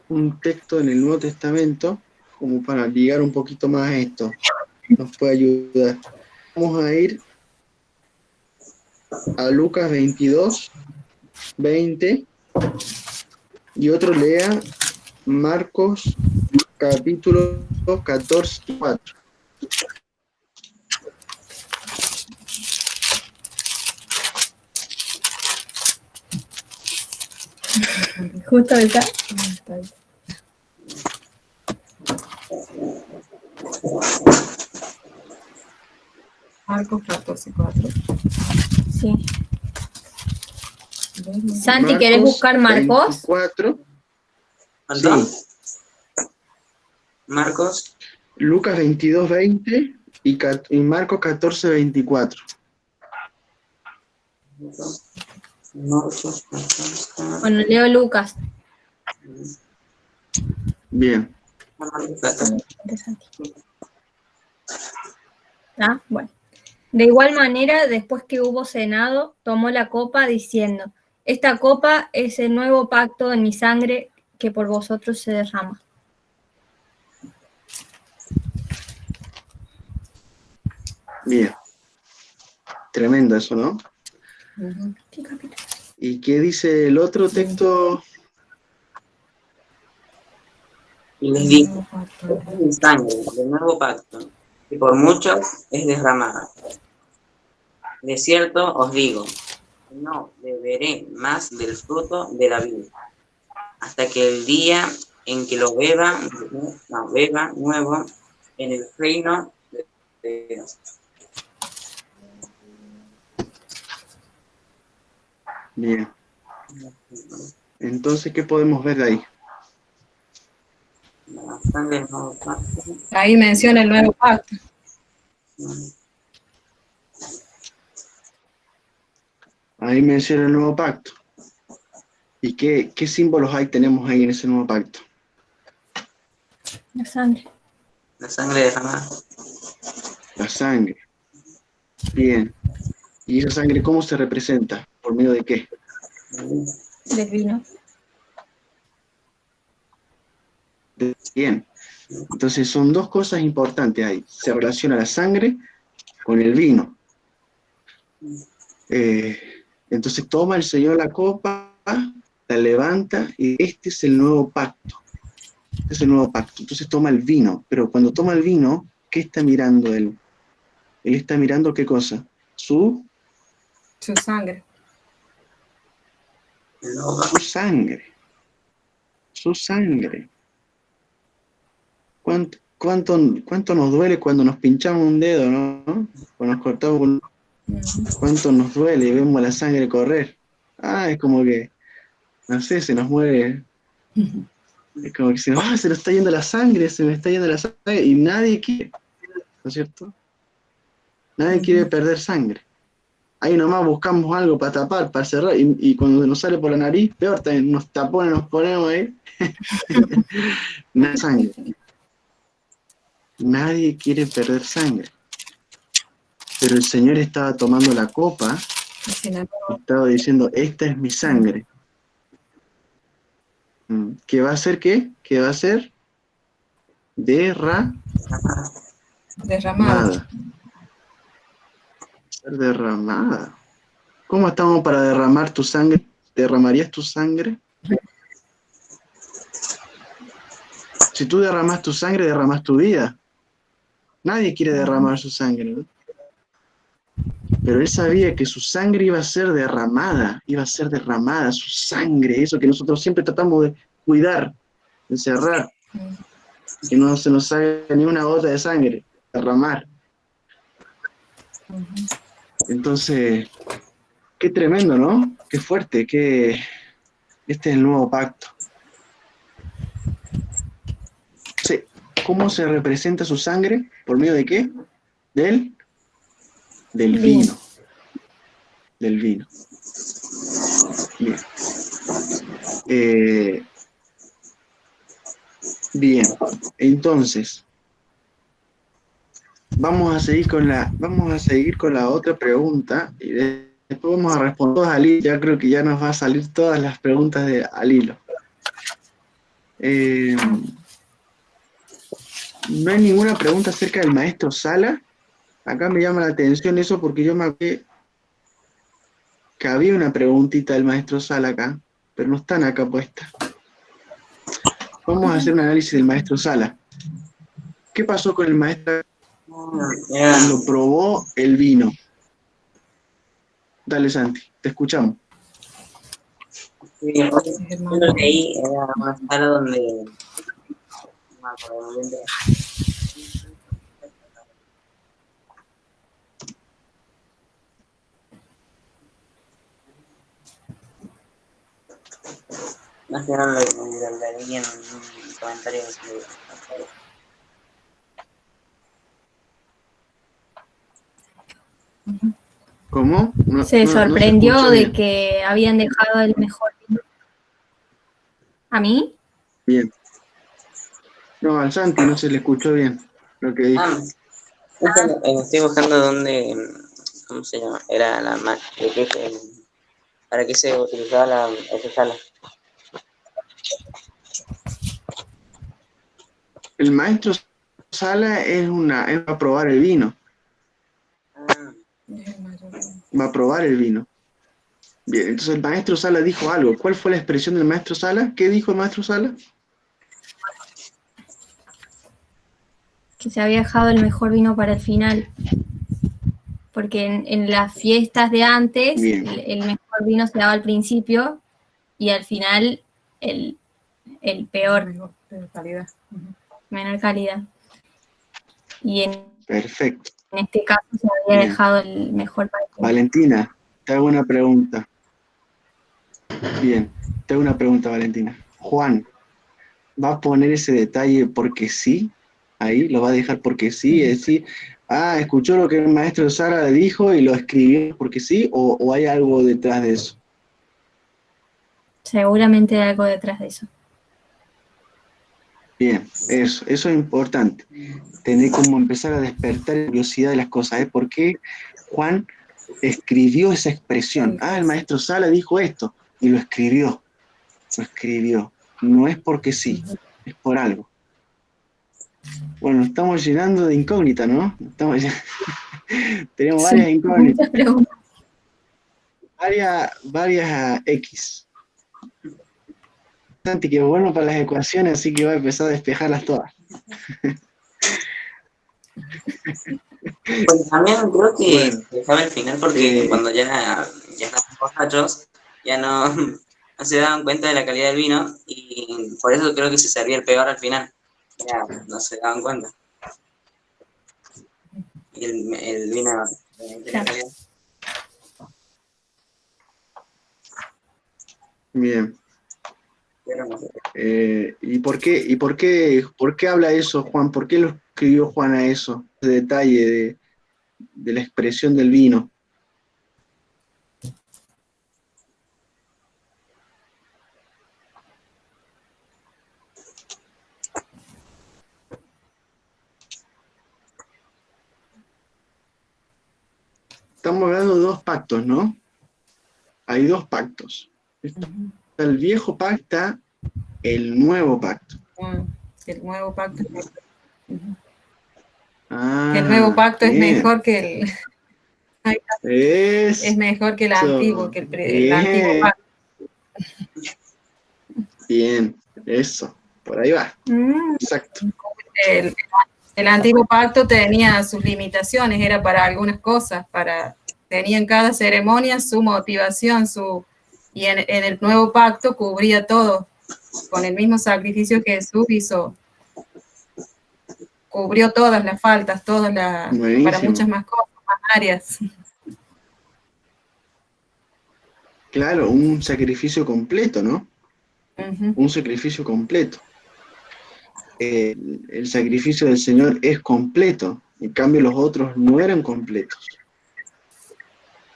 [SPEAKER 1] un texto en el Nuevo Testamento como para ligar un poquito más a esto. Nos puede ayudar. Vamos a ir a Lucas 22, 20, y otro lea Marcos capítulo 14, 4.
[SPEAKER 4] Justo acá.
[SPEAKER 2] Marcos 14:4.
[SPEAKER 4] Sí. Santi, ¿querés buscar Marcos?
[SPEAKER 1] 24.
[SPEAKER 3] ¿Perdón?
[SPEAKER 1] Sí.
[SPEAKER 3] Marcos.
[SPEAKER 1] Lucas 22, 20 y Marcos 14, 24.
[SPEAKER 4] Bueno, leo Lucas.
[SPEAKER 1] Bien.
[SPEAKER 4] Ah, bueno. De igual manera, después que hubo cenado, tomó la copa diciendo, esta copa es el nuevo pacto en mi sangre que por vosotros se derrama.
[SPEAKER 1] Bien. Tremendo eso, ¿no?
[SPEAKER 4] ¿Qué capítulo?
[SPEAKER 1] ¿Y qué dice el otro texto?
[SPEAKER 3] Y les dijo, es mi sangre del nuevo pacto, que por muchos es derramada. De cierto os digo, no beberé más del fruto de la vid, hasta que el día en que lo beba nuevo en el reino de Dios.
[SPEAKER 1] Bien. Entonces, ¿qué podemos ver de ahí?
[SPEAKER 3] La sangre del nuevo pacto.
[SPEAKER 2] Ahí menciona el nuevo pacto.
[SPEAKER 1] Ahí menciona el nuevo pacto. ¿Y qué símbolos tenemos ahí en ese nuevo pacto?
[SPEAKER 4] La sangre.
[SPEAKER 3] La sangre derramada.
[SPEAKER 1] La sangre. Bien. ¿Y esa sangre cómo se representa? ¿Por medio de qué?
[SPEAKER 4] Del vino.
[SPEAKER 1] Bien. Entonces son dos cosas importantes ahí. Se relaciona la sangre con el vino. Entonces toma el Señor la copa, la levanta y este es el nuevo pacto. Este es el nuevo pacto. Entonces toma el vino. Pero cuando toma el vino, ¿qué está mirando él? Él está mirando ¿qué cosa? Su
[SPEAKER 2] sangre.
[SPEAKER 1] Su sangre. Su sangre. ¿Cuánto nos duele cuando nos pinchamos un dedo, no? Cuando nos cortamos un... ¿Cuánto nos duele y vemos la sangre correr? Es como que, no sé, se nos muere. Es como que se nos está yendo la sangre, se me está yendo la sangre, y nadie quiere, ¿no es cierto? Nadie quiere perder sangre. Ahí nomás buscamos algo para tapar, para cerrar, y cuando nos sale por la nariz, peor también, nos ponemos ahí. Nada de sangre. Nadie quiere perder sangre. Pero el Señor estaba tomando la copa
[SPEAKER 2] Y se enamoró.
[SPEAKER 1] y estaba diciendo, esta es mi sangre. ¿Qué va a ser qué? ¿Qué va a ser? Derramada.
[SPEAKER 2] Derramada.
[SPEAKER 1] Ser derramada. ¿Cómo estamos para derramar tu sangre? ¿Derramarías tu sangre? Si tú derramas tu sangre, derramas tu vida. Nadie quiere derramar su sangre, ¿no? Pero él sabía que su sangre iba a ser derramada, su sangre, eso que nosotros siempre tratamos de cuidar, de cerrar, que no se nos salga ni una gota de sangre, derramar. Entonces, qué tremendo, ¿no? Qué fuerte, que este es el nuevo pacto. Sí. ¿Cómo se representa su sangre? ¿Por medio de qué? Del vino. Del vino. Bien. Bien. Entonces, vamos a seguir con la otra pregunta y después vamos a responder todas al hilo. Ya creo que ya nos va a salir todas las preguntas al hilo. No hay ninguna pregunta acerca del maestro Sala. Acá me llama la atención eso porque yo me acuerdo que había una preguntita del maestro Sala acá, pero no están acá puestas. Vamos a hacer un análisis del maestro Sala. ¿Qué pasó con el maestro cuando probó el vino? Dale, Santi, te escuchamos.
[SPEAKER 3] Sí, yo lo leí, era una sala donde no me acuerdo muy bien de- más que nada lo leí en un comentario de-
[SPEAKER 1] ¿Cómo?
[SPEAKER 4] Se
[SPEAKER 1] No se
[SPEAKER 4] sorprendió
[SPEAKER 1] escucha
[SPEAKER 4] de
[SPEAKER 1] bien.
[SPEAKER 4] que habían dejado el mejor vino. ¿A mí?
[SPEAKER 1] Bien. No, al Santi no se le escuchó bien lo que dijo.
[SPEAKER 3] Estoy buscando dónde, ¿cómo se llama? Era la para qué se utilizaba esa sala.
[SPEAKER 1] El maestro Sala va a probar el vino.
[SPEAKER 3] Ah,
[SPEAKER 1] Va a probar el vino. Bien, entonces el maestro Sala dijo algo. ¿Cuál fue la expresión del maestro Sala? ¿Qué dijo el maestro Sala?
[SPEAKER 4] Que se había dejado el mejor vino para el final. Porque en las fiestas de antes,
[SPEAKER 1] Bien.
[SPEAKER 4] el mejor vino se daba al principio y al final el peor.
[SPEAKER 2] Menor calidad.
[SPEAKER 4] Menor calidad. Y
[SPEAKER 1] Perfecto.
[SPEAKER 4] en este caso se había
[SPEAKER 1] Bien.
[SPEAKER 4] dejado el mejor para el final.
[SPEAKER 1] Valentina, te hago una pregunta. Bien, te hago una pregunta, Valentina. Juan, ¿va a poner ese detalle porque sí? Ahí lo va a dejar porque sí, es decir, escuchó lo que el maestro Sara dijo y lo escribió porque sí, o hay algo detrás de eso.
[SPEAKER 4] Seguramente hay algo detrás de eso.
[SPEAKER 1] Bien, eso es importante. Tener como empezar a despertar la curiosidad de las cosas. ¿Eh? ¿Por qué Juan escribió esa expresión? El maestro Sala dijo esto y lo escribió. Lo escribió. No es porque sí, es por algo. Bueno, estamos llenando de incógnitas, ¿no? Tenemos varias incógnitas.
[SPEAKER 4] Muchas preguntas.
[SPEAKER 1] Varias X. Santi, que es bueno para las ecuaciones, así que va a empezar a despejarlas todas.
[SPEAKER 3] pues también creo que
[SPEAKER 1] Bueno,
[SPEAKER 3] dejaba el final porque cuando ya estaban borrachos, ya no, no se daban cuenta de la calidad del vino y por eso creo que se servía el peor al final. Ya no se daban cuenta. Y el vino tenía calidad.
[SPEAKER 1] bien.
[SPEAKER 3] Pero no sé.
[SPEAKER 1] ¿Por qué habla eso, Juan? ¿Por qué lo escribió Juan a eso? Ese detalle de la expresión del vino. estamos hablando de dos pactos, ¿no? Hay dos pactos. Está el viejo pacto, está el nuevo pacto.
[SPEAKER 2] El nuevo pacto.
[SPEAKER 1] Ah,
[SPEAKER 2] Que el nuevo pacto
[SPEAKER 1] bien.
[SPEAKER 2] es mejor que el... Es mejor que el antiguo, que el antiguo pacto.
[SPEAKER 1] Bien, eso. Por ahí va. Exacto.
[SPEAKER 2] El antiguo pacto tenía sus limitaciones, era para algunas cosas, tenía en cada ceremonia su motivación, y en el nuevo pacto cubría todo, con el mismo sacrificio que Jesús hizo, cubrió todas las faltas, para muchas más cosas, más áreas.
[SPEAKER 1] Claro, un sacrificio completo, ¿no? Un sacrificio completo. El sacrificio del Señor es completo, en cambio los otros no eran completos.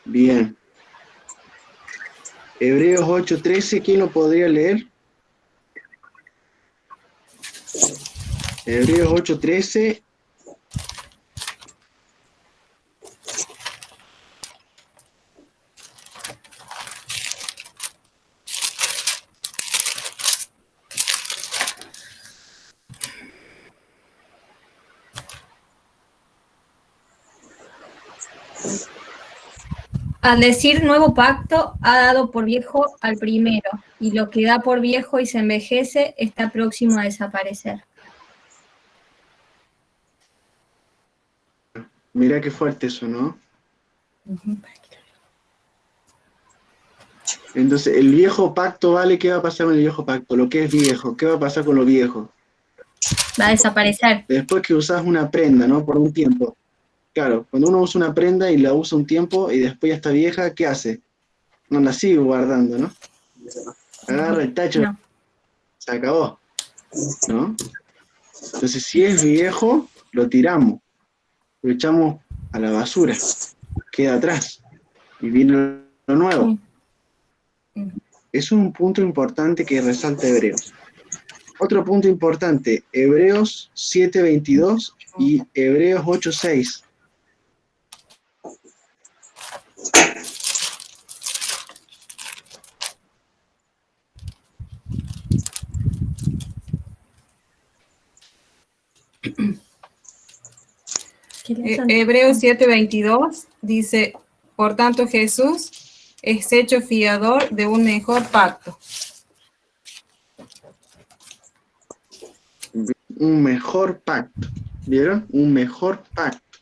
[SPEAKER 1] Bien. Hebreos 8:13, ¿quién lo podría leer? Hebreos 8:13.
[SPEAKER 4] Al decir nuevo pacto, ha dado por viejo al primero, y lo que da por viejo y se envejece está próximo a desaparecer.
[SPEAKER 1] Mira qué fuerte eso, ¿no? Entonces, el viejo pacto, ¿vale? ¿Qué va a pasar con el viejo pacto? Lo que es viejo, ¿qué va a pasar con lo viejo?
[SPEAKER 4] Va a desaparecer.
[SPEAKER 1] Después que usas una prenda, ¿no? Por un tiempo. Claro, cuando uno usa una prenda y la usa un tiempo y después ya está vieja, ¿qué hace? No la sigue guardando, ¿no? Agarra el tacho,
[SPEAKER 4] No.
[SPEAKER 1] se acabó, ¿no? Entonces, si es viejo, lo tiramos, lo echamos a la basura, queda atrás y viene lo nuevo.
[SPEAKER 2] Sí.
[SPEAKER 1] Eso es un punto importante que resalta Hebreos. Otro punto importante, Hebreos 7:22 y Hebreos 8:6.
[SPEAKER 2] Hebreos 7:22 dice, por tanto Jesús es hecho fiador de un mejor pacto.
[SPEAKER 1] Un mejor pacto, ¿vieron? Un mejor pacto.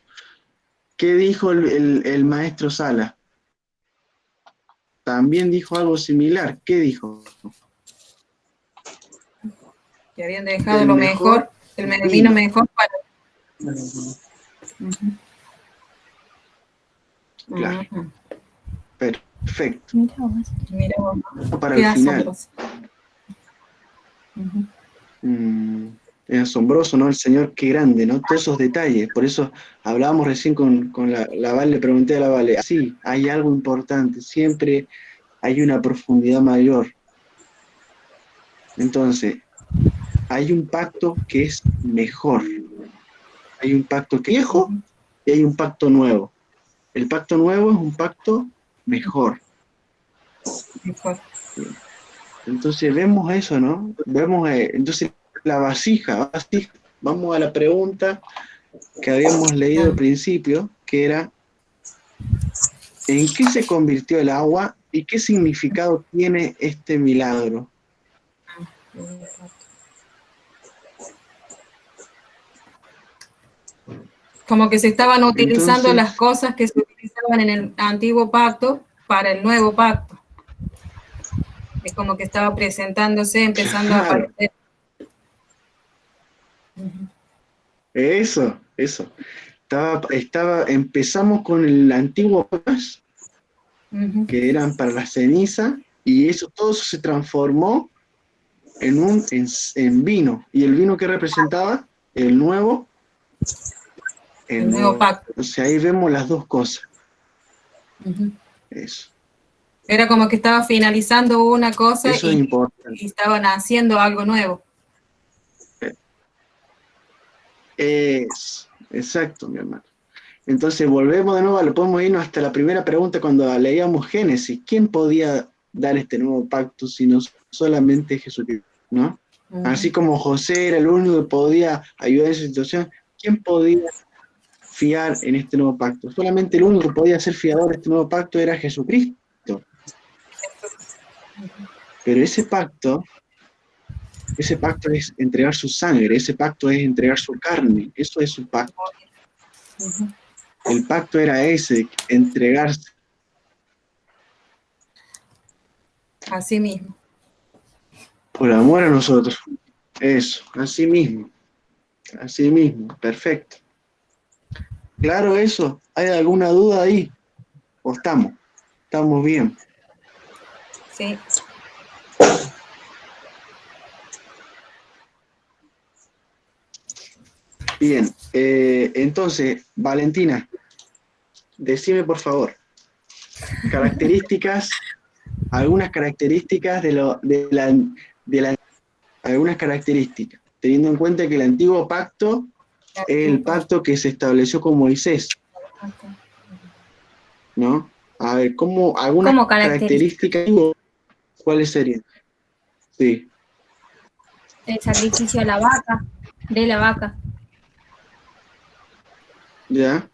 [SPEAKER 1] ¿Qué dijo el maestro Sala? También dijo algo similar. ¿Qué dijo?
[SPEAKER 2] Que habían dejado lo mejor, el vino mejor para...
[SPEAKER 1] Claro. Perfecto.
[SPEAKER 2] Mira,
[SPEAKER 1] Para
[SPEAKER 2] qué
[SPEAKER 1] el final.
[SPEAKER 2] asombroso.
[SPEAKER 1] Es asombroso, ¿no? El Señor, qué grande, ¿no? Todos esos detalles. Por eso hablábamos recién con la Vale, le pregunté a la Vale, sí, hay algo importante, siempre hay una profundidad mayor. Entonces, hay un pacto que es mejor. Hay un pacto viejo y hay un pacto nuevo. El pacto nuevo es un pacto mejor.
[SPEAKER 2] Mejor.
[SPEAKER 1] Entonces vemos eso, ¿no? Vemos, entonces la vasija. Vamos a la pregunta que habíamos leído al principio, que era, ¿en qué se convirtió el agua y qué significado tiene este milagro?
[SPEAKER 2] Como que se estaban utilizando
[SPEAKER 1] Entonces,
[SPEAKER 2] las cosas que se utilizaban en el antiguo pacto para el nuevo pacto. Es como que estaba presentándose, empezando a
[SPEAKER 1] claro,
[SPEAKER 2] aparecer.
[SPEAKER 1] eso. Empezamos con el antiguo pacto, que eran para la ceniza, y todo eso se transformó en vino. ¿Y el vino que representaba? El nuevo
[SPEAKER 2] Pacto.
[SPEAKER 1] Entonces ahí vemos las dos cosas. Eso.
[SPEAKER 2] Era como que estaba finalizando una cosa
[SPEAKER 1] Eso es importante.
[SPEAKER 2] y estaban haciendo algo nuevo.
[SPEAKER 1] Exacto, mi hermano. Entonces volvemos de nuevo, podemos irnos hasta la primera pregunta cuando leíamos Génesis. ¿Quién podía dar este nuevo pacto sino solamente Jesucristo? ¿No? Así como José era el único que podía ayudar en esa situación, ¿quién podía fiar en este nuevo pacto? Solamente el único que podía ser fiador de este nuevo pacto era Jesucristo. Pero ese pacto es entregar su sangre, ese pacto es entregar su carne, eso es su pacto. El pacto era ese, entregarse.
[SPEAKER 2] Así mismo.
[SPEAKER 1] Por amor a nosotros. Eso, así mismo, perfecto. ¿Claro eso? ¿Hay alguna duda ahí? ¿O estamos? ¿Estamos bien?
[SPEAKER 2] Sí.
[SPEAKER 1] Bien, entonces, Valentina, decime por favor, algunas características algunas características, teniendo en cuenta que el antiguo pacto es el pacto que se estableció con Moisés, ¿no? A ver, algunas
[SPEAKER 4] ¿Cómo
[SPEAKER 1] características, ¿cuáles serían? Sí.
[SPEAKER 4] El sacrificio de la vaca.
[SPEAKER 1] ¿Ya?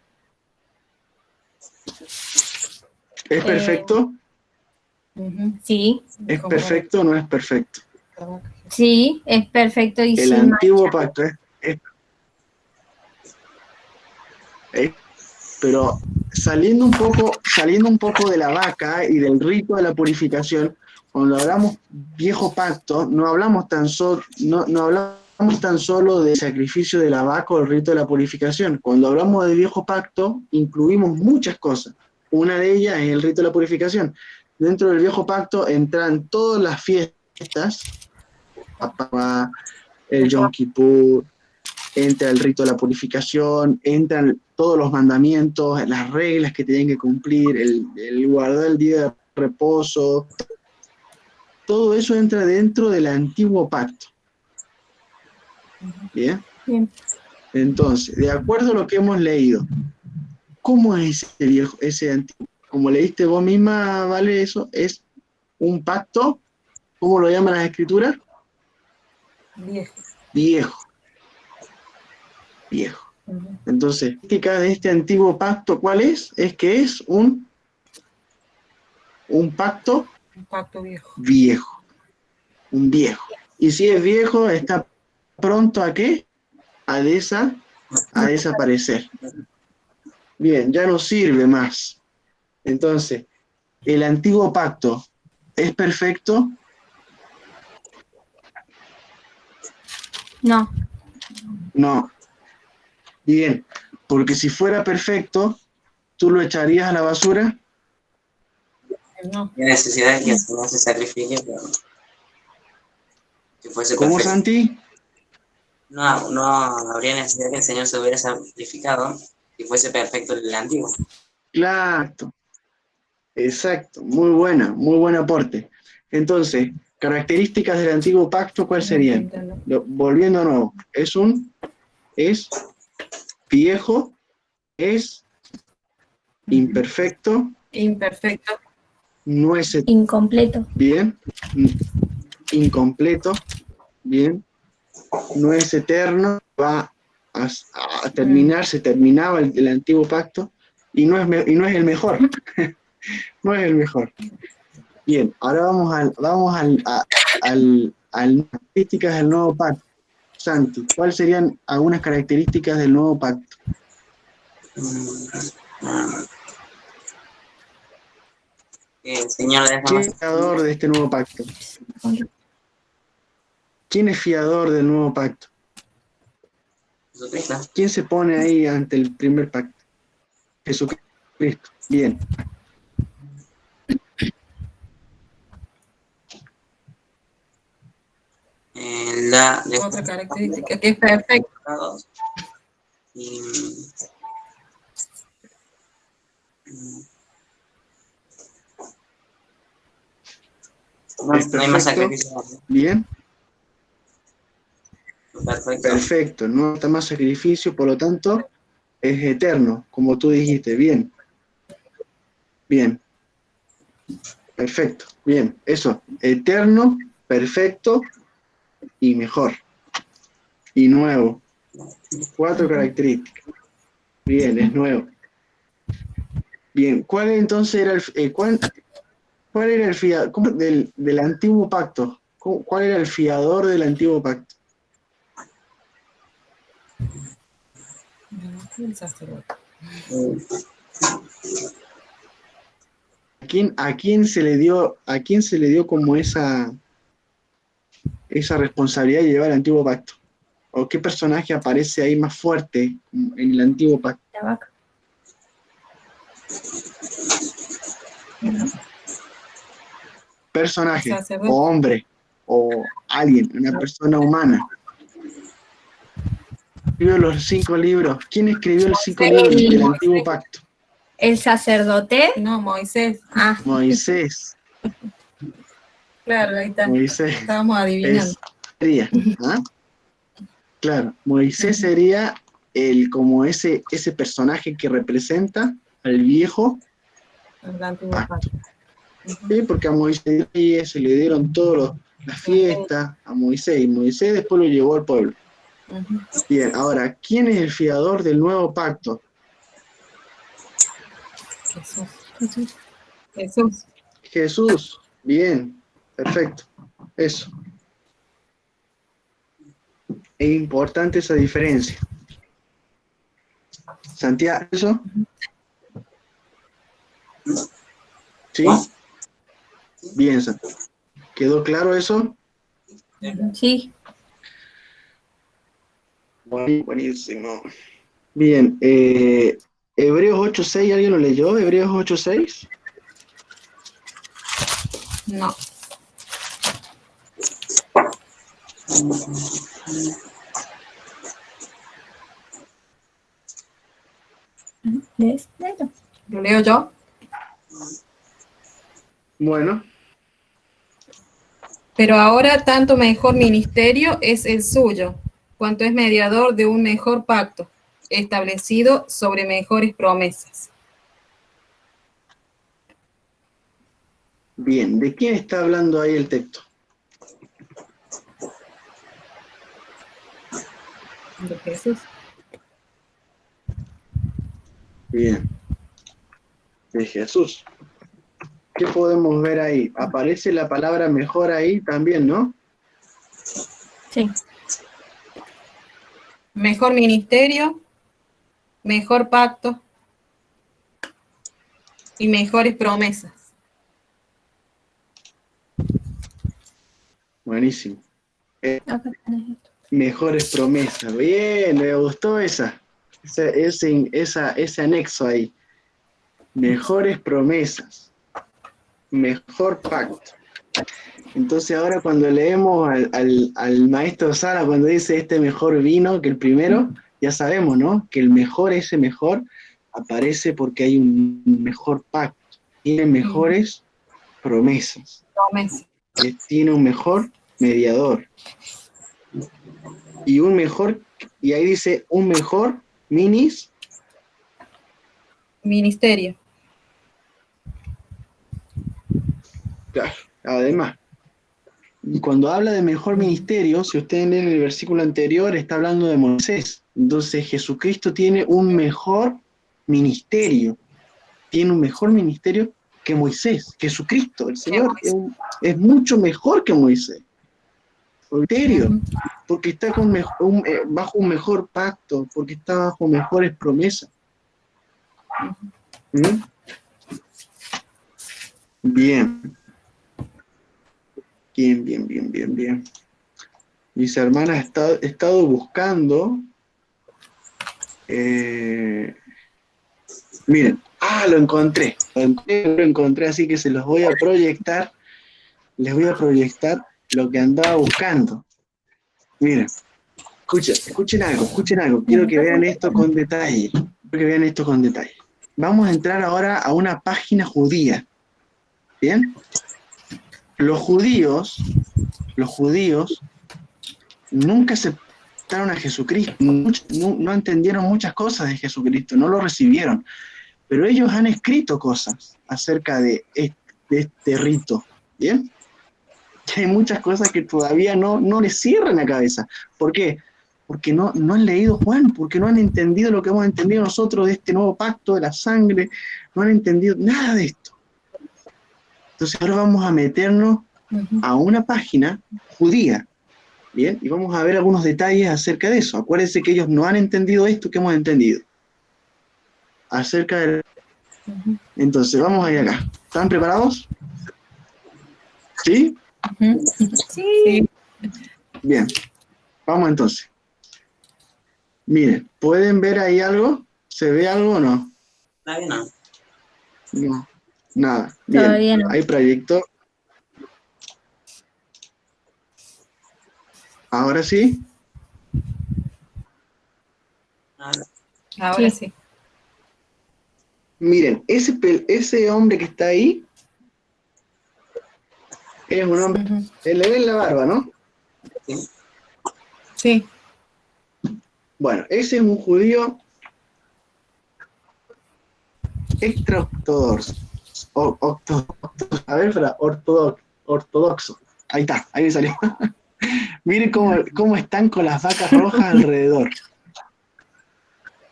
[SPEAKER 1] ¿Es perfecto?
[SPEAKER 4] Sí.
[SPEAKER 1] ¿Es perfecto o no es perfecto?
[SPEAKER 4] Sí, es perfecto y
[SPEAKER 1] El
[SPEAKER 4] sin
[SPEAKER 1] antiguo
[SPEAKER 4] mancha.
[SPEAKER 1] pacto pero saliendo un poco de la vaca y del rito de la purificación, cuando hablamos viejo pacto, no hablamos tan solo del sacrificio de la vaca o el rito de la purificación. Cuando hablamos de viejo pacto, incluimos muchas cosas. Una de ellas es el rito de la purificación. Dentro del viejo pacto entran todas las fiestas, el Yom Kippur, entra el rito de la purificación, entran todos los mandamientos, las reglas que tienen que cumplir, el guardar el día de reposo, todo eso entra dentro del antiguo pacto. ¿Bien?
[SPEAKER 4] Bien.
[SPEAKER 1] Entonces, de acuerdo a lo que hemos leído, ¿cómo es ese antiguo? Como leíste vos misma, ¿vale? Eso es un pacto, ¿cómo lo llaman las escrituras? Viejo. Entonces, la crítica de este antiguo pacto, ¿cuál es? Es que es un pacto viejo. Un viejo. Y si es viejo, está pronto ¿a qué? A desaparecer. Bien, ya no sirve más. Entonces, ¿el antiguo pacto es perfecto?
[SPEAKER 4] No.
[SPEAKER 1] No. Bien, porque si fuera perfecto, ¿tú lo echarías a la basura?
[SPEAKER 2] No.
[SPEAKER 3] La necesidad de que no se sacrifique, pero que fuese
[SPEAKER 1] ¿Cómo,
[SPEAKER 3] perfecto.
[SPEAKER 1] Santi?
[SPEAKER 3] No habría necesidad que el Señor se hubiera sacrificado si fuese perfecto el antiguo.
[SPEAKER 1] Claro. Exacto, muy buen aporte. Entonces, características del antiguo pacto, ¿cuáles serían? Volviendo a nuevo, es viejo, es imperfecto, no es
[SPEAKER 4] Incompleto.
[SPEAKER 1] bien, incompleto, bien, no es eterno, va a terminar, se terminaba el antiguo pacto y no es el mejor. No es el mejor. Bien, ahora vamos a las características del nuevo pacto. Santi, ¿cuáles serían algunas características del nuevo pacto?
[SPEAKER 3] El Señor deja
[SPEAKER 1] ¿Quién
[SPEAKER 3] más.
[SPEAKER 1] es fiador de este nuevo pacto? ¿Quién es fiador del nuevo pacto?
[SPEAKER 3] Jesucristo.
[SPEAKER 1] ¿Quién se pone ahí ante el primer pacto? Jesucristo. Bien.
[SPEAKER 2] Otra característica que es perfecto.
[SPEAKER 3] Y, no hay más sacrificio.
[SPEAKER 1] Bien.
[SPEAKER 3] Perfecto.
[SPEAKER 1] Perfecto, no está más sacrificio, por lo tanto, es eterno, como tú dijiste. Bien. Bien. Perfecto. Bien. Eso. Eterno, perfecto y mejor. Y nuevo. 4 características. Bien, es nuevo. Bien. ¿Cuál entonces era cuál era el fiador del antiguo pacto? ¿Cuál era el fiador del antiguo pacto?
[SPEAKER 2] El sacerdote.
[SPEAKER 1] ¿A quién se le dio como esa responsabilidad de llevar el antiguo pacto? ¿O qué personaje aparece ahí más fuerte en el antiguo pacto?
[SPEAKER 4] La vaca.
[SPEAKER 1] Personaje,
[SPEAKER 2] El sacerdote.
[SPEAKER 1] o hombre, o alguien, una persona humana. Escribió los 5 libros. ¿Quién escribió los 5 libros del antiguo pacto?
[SPEAKER 4] El sacerdote.
[SPEAKER 2] No, Moisés.
[SPEAKER 4] Ah,
[SPEAKER 1] Moisés.
[SPEAKER 2] Claro, ahí está.
[SPEAKER 1] Moisés.
[SPEAKER 2] Estábamos adivinando.
[SPEAKER 1] Sería, ¿ah? Claro, Moisés sería como ese personaje que representa al viejo
[SPEAKER 2] El antiguo
[SPEAKER 1] pacto.
[SPEAKER 2] pacto.
[SPEAKER 1] ¿Sí? Porque a Moisés se le dieron todas las fiestas a Moisés, y Moisés después lo llevó al pueblo. Bien, ahora, ¿quién es el fiador del nuevo pacto?
[SPEAKER 2] Jesús. Jesús.
[SPEAKER 1] Jesús. Bien, perfecto. Eso. Es importante esa diferencia. Santiago, ¿eso? ¿Sí? Bien, Santiago. ¿Quedó claro eso?
[SPEAKER 4] sí.
[SPEAKER 1] Buenísimo. Bien, Hebreos 8.6, ¿alguien lo leyó? Hebreos 8.6.
[SPEAKER 2] No. ¿Lo leo yo?
[SPEAKER 1] Bueno,
[SPEAKER 2] Pero ahora tanto mejor ministerio es el suyo, cuanto es mediador de un mejor pacto, establecido sobre mejores promesas.
[SPEAKER 1] bien. ¿De quién está hablando ahí el texto?
[SPEAKER 2] De Jesús.
[SPEAKER 1] Bien. De Jesús. ¿Qué podemos ver ahí? Aparece la palabra mejor ahí también, ¿no?
[SPEAKER 4] Sí.
[SPEAKER 2] Mejor ministerio, mejor pacto y mejores promesas.
[SPEAKER 1] Buenísimo.
[SPEAKER 4] Acá tenés esto.
[SPEAKER 1] Mejores promesas. Bien, me gustó ese anexo ahí. Mejores promesas. Mejor pacto. Entonces ahora cuando leemos al maestro Sala, cuando dice este mejor vino que el primero, ya sabemos, ¿no? Que el mejor, ese mejor, aparece porque hay un mejor pacto. Tiene mejores promesas.
[SPEAKER 2] Promesas.
[SPEAKER 1] Tiene un mejor mediador. Y un mejor, y ahí dice un mejor
[SPEAKER 2] Ministerio.
[SPEAKER 1] Claro, además. Y cuando habla de mejor ministerio, si ustedes leen el versículo anterior, está hablando de Moisés. Entonces Jesucristo tiene un mejor ministerio. Tiene un mejor ministerio que Moisés. Jesucristo, el Señor, es mucho mejor que Moisés. Ministerio, porque está bajo un mejor pacto, porque está bajo mejores promesas. ¿Mm? Bien. Bien. Mis hermanas he estado buscando. Miren, lo encontré, así que se los voy a proyectar. Les voy a proyectar lo que andaba buscando. Miren, escuchen algo. Quiero que vean esto con detalle. Vamos a entrar ahora a una página judía. ¿Bien? Los judíos nunca aceptaron a Jesucristo, no entendieron muchas cosas de Jesucristo, no lo recibieron, pero ellos han escrito cosas acerca de este rito, ¿bien? Que hay muchas cosas que todavía no les cierran la cabeza. ¿Por qué? Porque no han leído Juan, porque no han entendido lo que hemos entendido nosotros de este nuevo pacto, de la sangre, no han entendido nada de esto. Entonces ahora vamos a meternos a una página judía, ¿bien? Y vamos a ver algunos detalles acerca de eso. Acuérdense que ellos no han entendido esto que hemos entendido. Acerca del... Entonces, vamos a ir acá. ¿Están preparados? ¿Sí?
[SPEAKER 2] Sí.
[SPEAKER 1] Bien. Vamos entonces. Miren, ¿pueden ver ahí algo? ¿Se ve algo o no?
[SPEAKER 3] Todavía no.
[SPEAKER 1] No. Nada. Bien.
[SPEAKER 4] Todavía no.
[SPEAKER 1] Hay proyector. ¿Ahora sí?
[SPEAKER 2] Ahora sí.
[SPEAKER 1] Miren, ese hombre que está ahí es un hombre, le ven la barba, ¿no?
[SPEAKER 2] Sí.
[SPEAKER 1] Bueno, ese es un judío extra ortodoxo. A ver, ortodoxo. Ahí está, ahí me salió. Miren cómo están con las vacas rojas alrededor.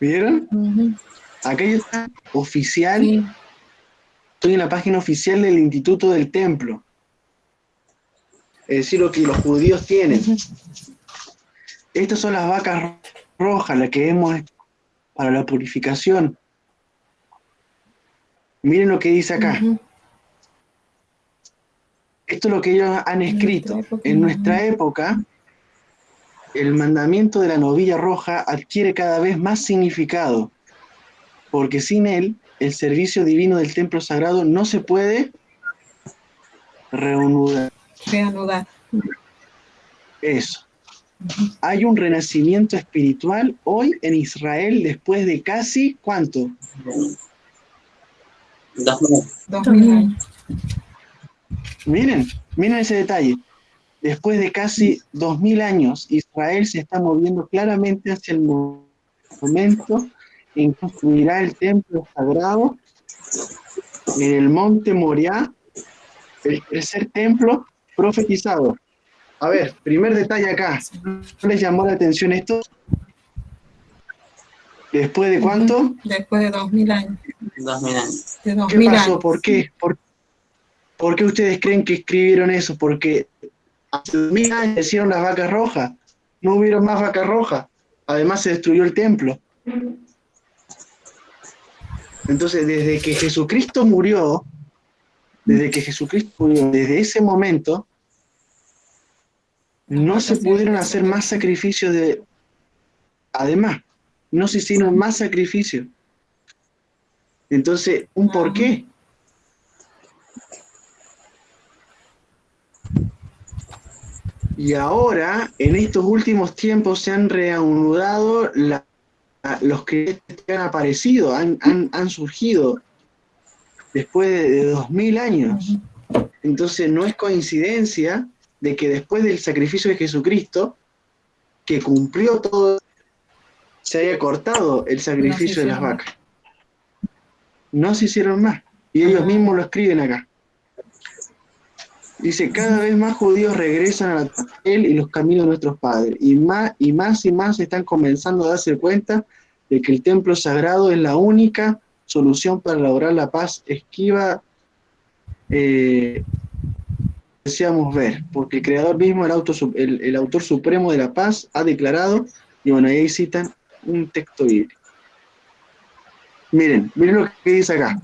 [SPEAKER 1] ¿Vieron? Aquello está oficial.
[SPEAKER 2] Sí.
[SPEAKER 1] Estoy en la página oficial del Instituto del Templo. Es decir, lo que los judíos tienen. Estas son las vacas rojas, las que vemos para la purificación. Miren lo que dice acá. Esto es lo que ellos han escrito. En nuestra época, el mandamiento de la novilla roja adquiere cada vez más significado, porque sin él, el servicio divino del templo sagrado no se puede reanudar. Eso. Hay un renacimiento espiritual hoy en Israel después de casi, ¿cuánto?
[SPEAKER 2] 2000 años.
[SPEAKER 1] Miren ese detalle. Después de casi 2000 años, Israel se está moviendo claramente hacia el momento en que construirá el templo sagrado en el monte Moriah, el tercer templo profetizado. A ver, primer detalle acá. ¿No les llamó la atención esto? ¿Después de cuánto?
[SPEAKER 2] Después de 2000 años.
[SPEAKER 3] 2000 años.
[SPEAKER 2] De 2000
[SPEAKER 1] ¿Qué pasó?
[SPEAKER 2] años.
[SPEAKER 1] ¿Por qué? ¿Por qué ustedes creen que escribieron eso? Porque hace 2000 años hicieron las vacas rojas. No hubieron más vacas rojas. Además se destruyó el templo. Entonces, desde que Jesucristo murió, desde ese momento, no se pudieron hacer más sacrificios además, no se hicieron más sacrificios. Entonces, ¿un por qué? Y ahora, en estos últimos tiempos, se han reanudado los que han aparecido, han surgido después de 2000 años. Entonces, no es coincidencia de que después del sacrificio de Jesucristo, que cumplió todo, se haya cortado el sacrificio de las vacas. No se hicieron más. Y ellos mismos lo escriben acá. Dice, cada vez más judíos regresan a él y los caminos de nuestros padres. Y más están comenzando a darse cuenta de que el templo sagrado es la única solución para lograr la paz esquiva deseamos ver, porque el Creador mismo, el autor supremo de la paz, ha declarado, y bueno, ahí citan un texto bíblico. Miren lo que dice acá.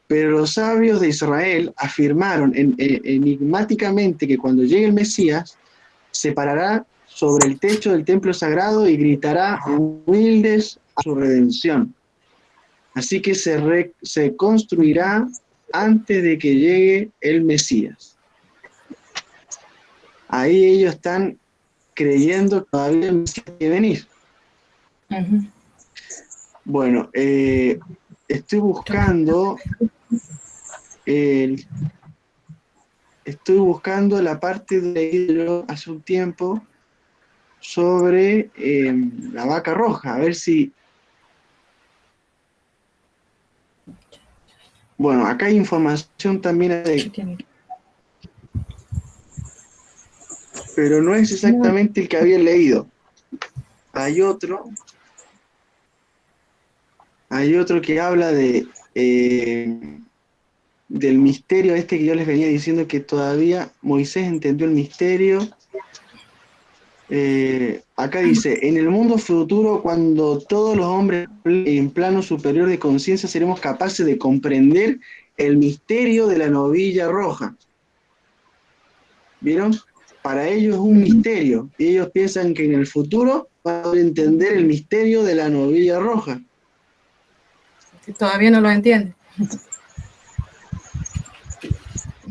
[SPEAKER 1] Pero los sabios de Israel afirmaron enigmáticamente que cuando llegue el Mesías, se parará sobre el techo del templo sagrado y gritará humildes a su redención. Así que se construirá antes de que llegue el Mesías. Ahí ellos están creyendo que todavía el Mesías tiene que venir. Bueno, estoy buscando la parte de yo hace un tiempo sobre la vaca roja. A ver si... Bueno, acá hay información también pero no es exactamente el que había leído. Hay otro que habla de del misterio este que yo les venía diciendo, que todavía Moisés entendió el misterio. Acá dice, en el mundo futuro, cuando todos los hombres en plano superior de conciencia seremos capaces de comprender el misterio de la novilla roja. ¿Vieron? Para ellos es un misterio, y ellos piensan que en el futuro van a poder entender el misterio de la novilla roja.
[SPEAKER 2] Todavía no lo entiende.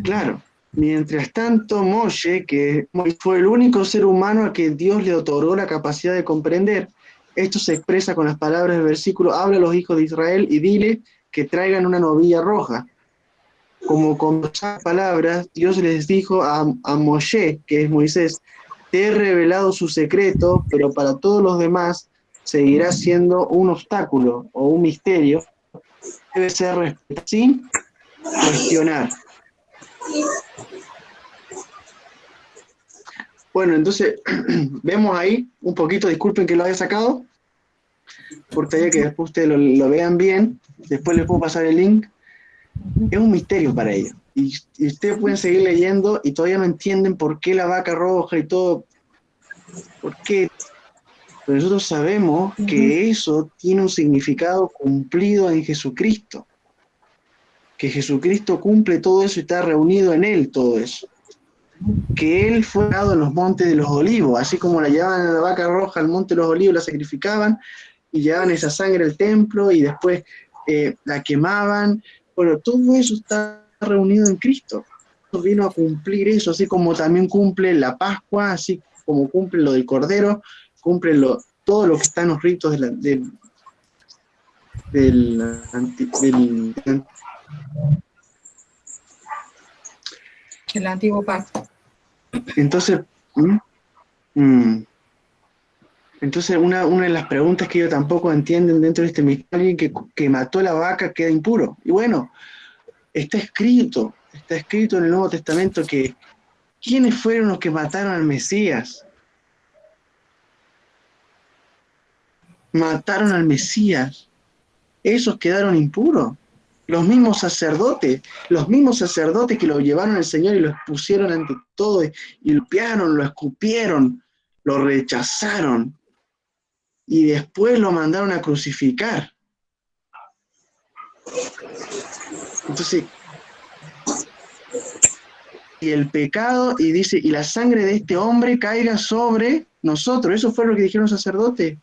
[SPEAKER 1] Claro. Mientras tanto, Moshe, que fue el único ser humano a que Dios le otorgó la capacidad de comprender, esto se expresa con las palabras del versículo: habla a los hijos de Israel y dile que traigan una novilla roja. Como con esas palabras, Dios les dijo a Moshe, que es Moisés: te he revelado su secreto, pero para todos los demás seguirá siendo un obstáculo o un misterio. Debe ser respetado sin cuestionar. Bueno, entonces, vemos ahí un poquito, disculpen que lo haya sacado, porque ya que después ustedes lo vean bien, después les puedo pasar el link. Es un misterio para ellos. Y ustedes pueden seguir leyendo y todavía no entienden por qué la vaca roja y todo. ¿Por qué? Pero nosotros sabemos que eso tiene un significado cumplido en Jesucristo. Que Jesucristo cumple todo eso y está reunido en Él todo eso. Que Él fue dado en los montes de los olivos, así como la llevaban a la vaca roja al monte de los olivos, la sacrificaban y llevaban esa sangre al templo y después la quemaban. Bueno, todo eso está reunido en Cristo. Vino a cumplir eso, así como también cumple la Pascua, así como cumple lo del Cordero, cumple todo lo que está en los ritos del
[SPEAKER 2] El antiguo pacto.
[SPEAKER 1] Entonces, entonces una de las preguntas que ellos tampoco entienden dentro de este misterio, alguien que mató a la vaca queda impuro. Y bueno, está escrito en el Nuevo Testamento que ¿quiénes fueron los que mataron al Mesías? Mataron al Mesías. Esos quedaron impuros. Los mismos sacerdotes que lo llevaron al Señor y lo expusieron ante todo, y golpearon, lo escupieron, lo rechazaron, y después lo mandaron a crucificar. Entonces, y el pecado, y dice, y la sangre de este hombre caiga sobre nosotros. Eso fue lo que dijeron los sacerdotes.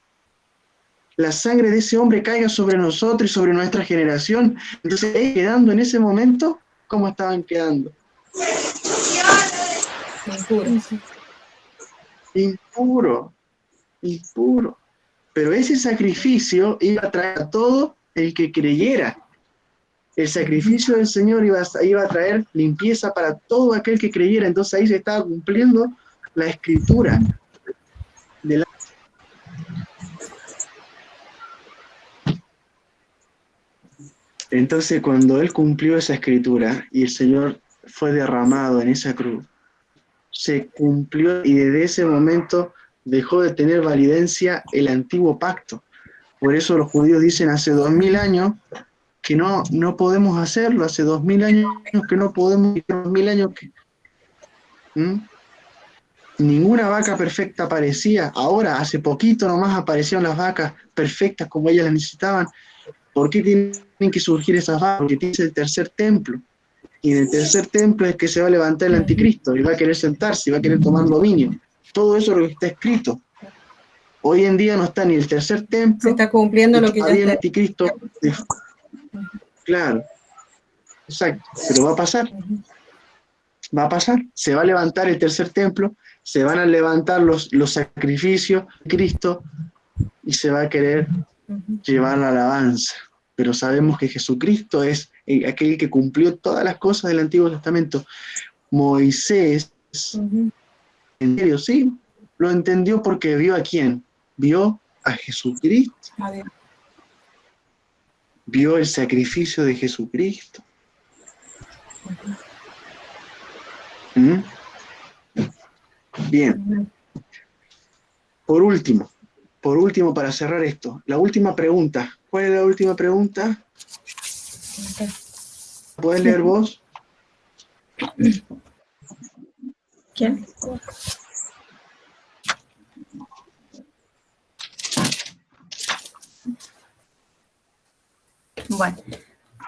[SPEAKER 1] La sangre de ese hombre caiga sobre nosotros y sobre nuestra generación. Entonces, quedando en ese momento, ¿cómo estaban quedando? Impuro. Pero ese sacrificio iba a traer a todo el que creyera. El sacrificio del Señor iba a traer limpieza para todo aquel que creyera. Entonces ahí se estaba cumpliendo la escritura. Entonces cuando Él cumplió esa escritura y el Señor fue derramado en esa cruz, se cumplió, y desde ese momento dejó de tener validencia el antiguo pacto. Por eso los judíos dicen hace 2000 años que no podemos hacerlo, hace 2000 años que no podemos, 2000 años que... Ninguna vaca perfecta aparecía. Ahora, hace poquito nomás aparecieron las vacas perfectas como ellas las necesitaban. ¿Por qué tienen que surgir esas vacas? Porque tiene el tercer templo. Y en el tercer templo es que se va a levantar el anticristo y va a querer sentarse y va a querer tomar dominio. Todo eso es lo que está escrito. Hoy en día no está ni el tercer templo.
[SPEAKER 2] Se está cumpliendo lo que ya está.
[SPEAKER 1] El anticristo. Claro. Exacto. Pero va a pasar. Va a pasar. Se va a levantar el tercer templo, se van a levantar los sacrificios de Cristo y se va a querer llevar la alabanza. Pero sabemos que Jesucristo es aquel que cumplió todas las cosas del Antiguo Testamento. Moisés, en serio, sí, Lo entendió porque vio a quién, vio a Jesucristo,
[SPEAKER 2] Adiós.
[SPEAKER 1] vio el sacrificio de Jesucristo. ¿Mm? Bien. Por último, para cerrar esto, la última pregunta. ¿Cuál es la última pregunta? ¿Puedes leer vos?
[SPEAKER 4] ¿Quién? Bueno,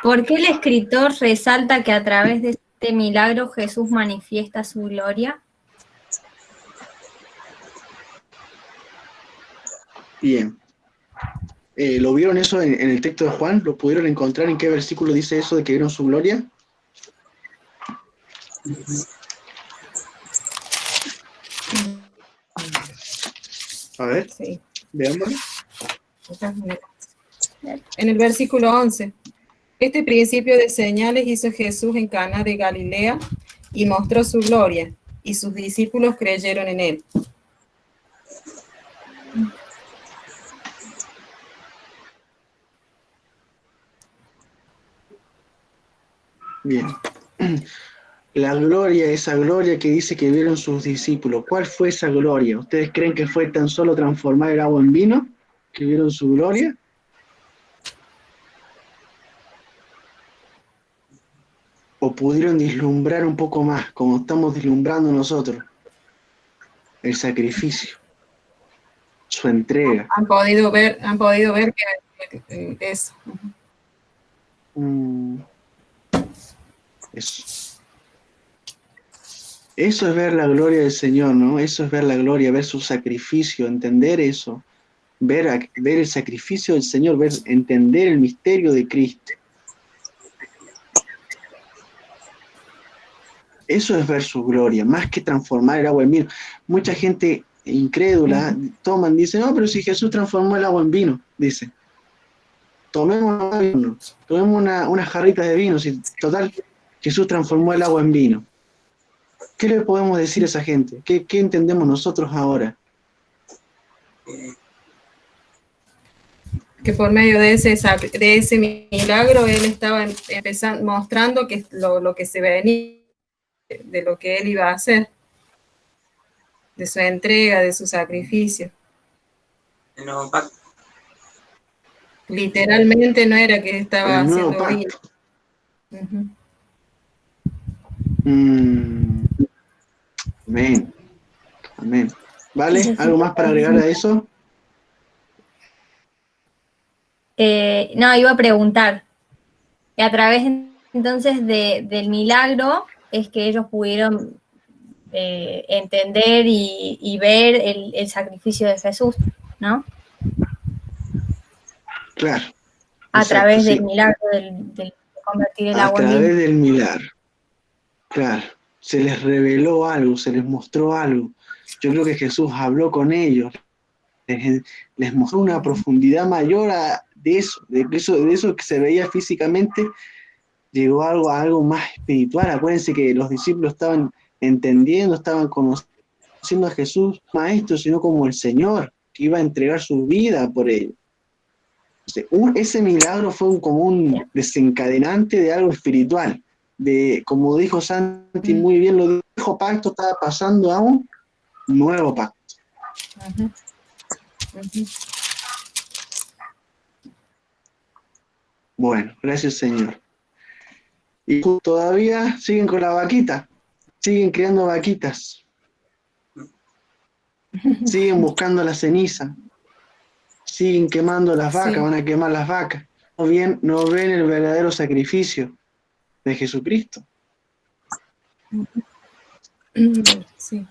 [SPEAKER 4] ¿por qué el escritor resalta que a través de este milagro Jesús manifiesta su gloria?
[SPEAKER 1] Bien. ¿Lo vieron eso en el texto de Juan? ¿Lo pudieron encontrar en qué versículo dice eso de que vieron su gloria? A ver,
[SPEAKER 2] Sí.
[SPEAKER 1] veámoslo.
[SPEAKER 2] En el versículo 11. Este principio de señales hizo Jesús en Caná de Galilea y mostró su gloria, y sus discípulos creyeron en él.
[SPEAKER 1] Bien. La gloria, esa gloria que dice que vieron sus discípulos, ¿cuál fue esa gloria? ¿Ustedes creen que fue tan solo transformar el agua en vino? ¿Que vieron su gloria? ¿O pudieron vislumbrar un poco más, como estamos vislumbrando nosotros? El sacrificio, su entrega.
[SPEAKER 2] Han podido ver que eso.
[SPEAKER 1] Eso. Eso es ver la gloria del Señor, ¿no? Eso es ver la gloria, ver su sacrificio, entender eso. Ver el sacrificio del Señor, entender el misterio de Cristo. Eso es ver su gloria, más que transformar el agua en vino. Mucha gente incrédula dice, no, pero si Jesús transformó el agua en vino, dice. Tomemos unas jarritas de vino, si total, Jesús transformó el agua en vino. ¿Qué le podemos decir a esa gente? ¿Qué entendemos nosotros ahora?
[SPEAKER 2] Que por medio de ese milagro él estaba mostrando que lo que se venía, de lo que él iba a hacer, de su entrega, de su sacrificio.
[SPEAKER 3] El nuevo pacto.
[SPEAKER 2] Literalmente no era que estaba
[SPEAKER 1] El nuevo
[SPEAKER 2] haciendo
[SPEAKER 1] pacto.
[SPEAKER 2] vino.
[SPEAKER 1] Amén. Amén. ¿Vale? ¿Algo más para agregar a eso?
[SPEAKER 4] No, iba a preguntar. A través entonces del milagro es que ellos pudieron entender y ver el sacrificio de Jesús, ¿no?
[SPEAKER 1] Claro.
[SPEAKER 4] A
[SPEAKER 1] Exacto,
[SPEAKER 4] través del
[SPEAKER 1] sí.
[SPEAKER 4] milagro del convertir el agua en
[SPEAKER 1] A
[SPEAKER 4] vino.
[SPEAKER 1] través del milagro. Claro. Se les reveló algo, se les mostró algo. Yo creo que Jesús habló con ellos, les mostró una profundidad mayor de eso que se veía físicamente, llegó a algo más espiritual. Acuérdense que los discípulos estaban entendiendo, estaban conociendo a Jesús maestro, sino como el Señor, que iba a entregar su vida por ellos. Ese milagro fue como un desencadenante de algo espiritual, como dijo Santi muy bien, lo dijo, pacto estaba pasando a un nuevo pacto. Bueno, gracias Señor. Y todavía siguen con la vaquita, siguen criando vaquitas, siguen buscando la ceniza, siguen quemando las vacas,
[SPEAKER 2] Sí.
[SPEAKER 1] van a quemar las vacas. No ven el verdadero sacrificio de Jesucristo.
[SPEAKER 2] Sí.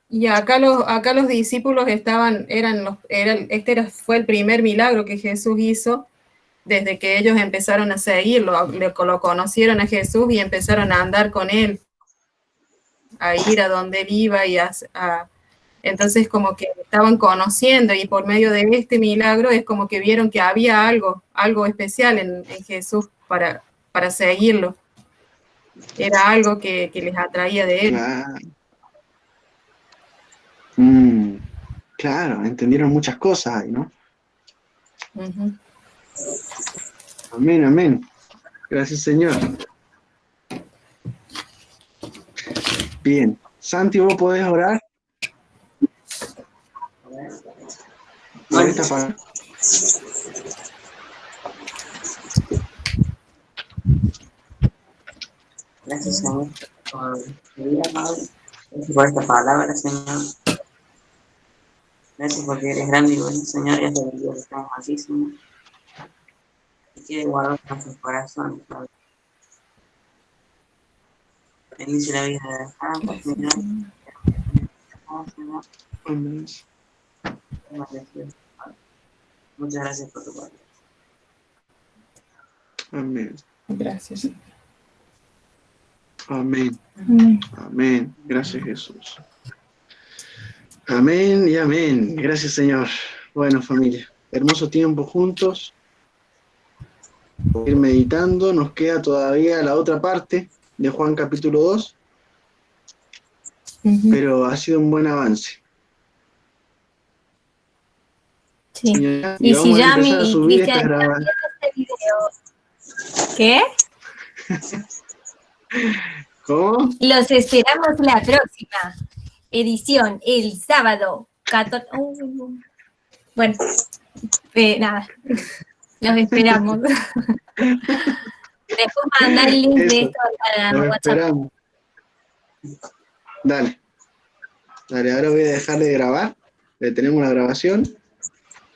[SPEAKER 2] Y acá los discípulos fue el primer milagro que Jesús hizo desde que ellos empezaron a seguirlo, lo conocieron a Jesús y empezaron a andar con él, a ir a donde él iba entonces como que estaban conociendo, y por medio de este milagro es como que vieron que había algo especial en Jesús para seguirlo. Era algo que les atraía de él.
[SPEAKER 1] Claro. Claro, entendieron muchas cosas ahí, ¿no?
[SPEAKER 2] Ujú.
[SPEAKER 1] Amén, amén. Gracias, Señor. Bien. Santi, ¿vos podés orar por esta palabra?
[SPEAKER 3] Gracias, Señor, por tu vida, Padre. Gracias por esta palabra, Señor. Gracias porque eres grande y bueno, Señor, y has permitido que estemos aquí, Señor. Y quiere guardar nuestros corazones, Padre. Bendice la vida de Santa, Señor. Señor.
[SPEAKER 1] Amén.
[SPEAKER 3] Muchas gracias por tu palabra.
[SPEAKER 1] Amén.
[SPEAKER 2] Gracias.
[SPEAKER 1] Amén.
[SPEAKER 4] Amén.
[SPEAKER 1] Amén. Gracias, Jesús. Amén y amén. Gracias, Señor. Bueno, familia, hermoso tiempo juntos. Ir meditando. Nos queda todavía la otra parte de Juan capítulo 2,
[SPEAKER 2] Ujú.
[SPEAKER 1] pero ha sido un buen avance.
[SPEAKER 4] Sí.
[SPEAKER 1] Señora,
[SPEAKER 4] Y si
[SPEAKER 1] vamos a
[SPEAKER 4] Yami
[SPEAKER 1] empezar a
[SPEAKER 4] y
[SPEAKER 1] subir
[SPEAKER 4] Cristian
[SPEAKER 1] estas
[SPEAKER 4] están
[SPEAKER 1] grabaciones.
[SPEAKER 4] viendo este video, ¿qué?
[SPEAKER 1] ¿Cómo?
[SPEAKER 4] Los esperamos la próxima edición, el sábado 14. Bueno, nada, los esperamos. Después mandar el link de
[SPEAKER 1] Eso,
[SPEAKER 4] esto a
[SPEAKER 1] nos
[SPEAKER 4] WhatsApp.
[SPEAKER 1] esperamos. Dale. Dale, ahora voy a dejar de grabar. Tenemos la grabación.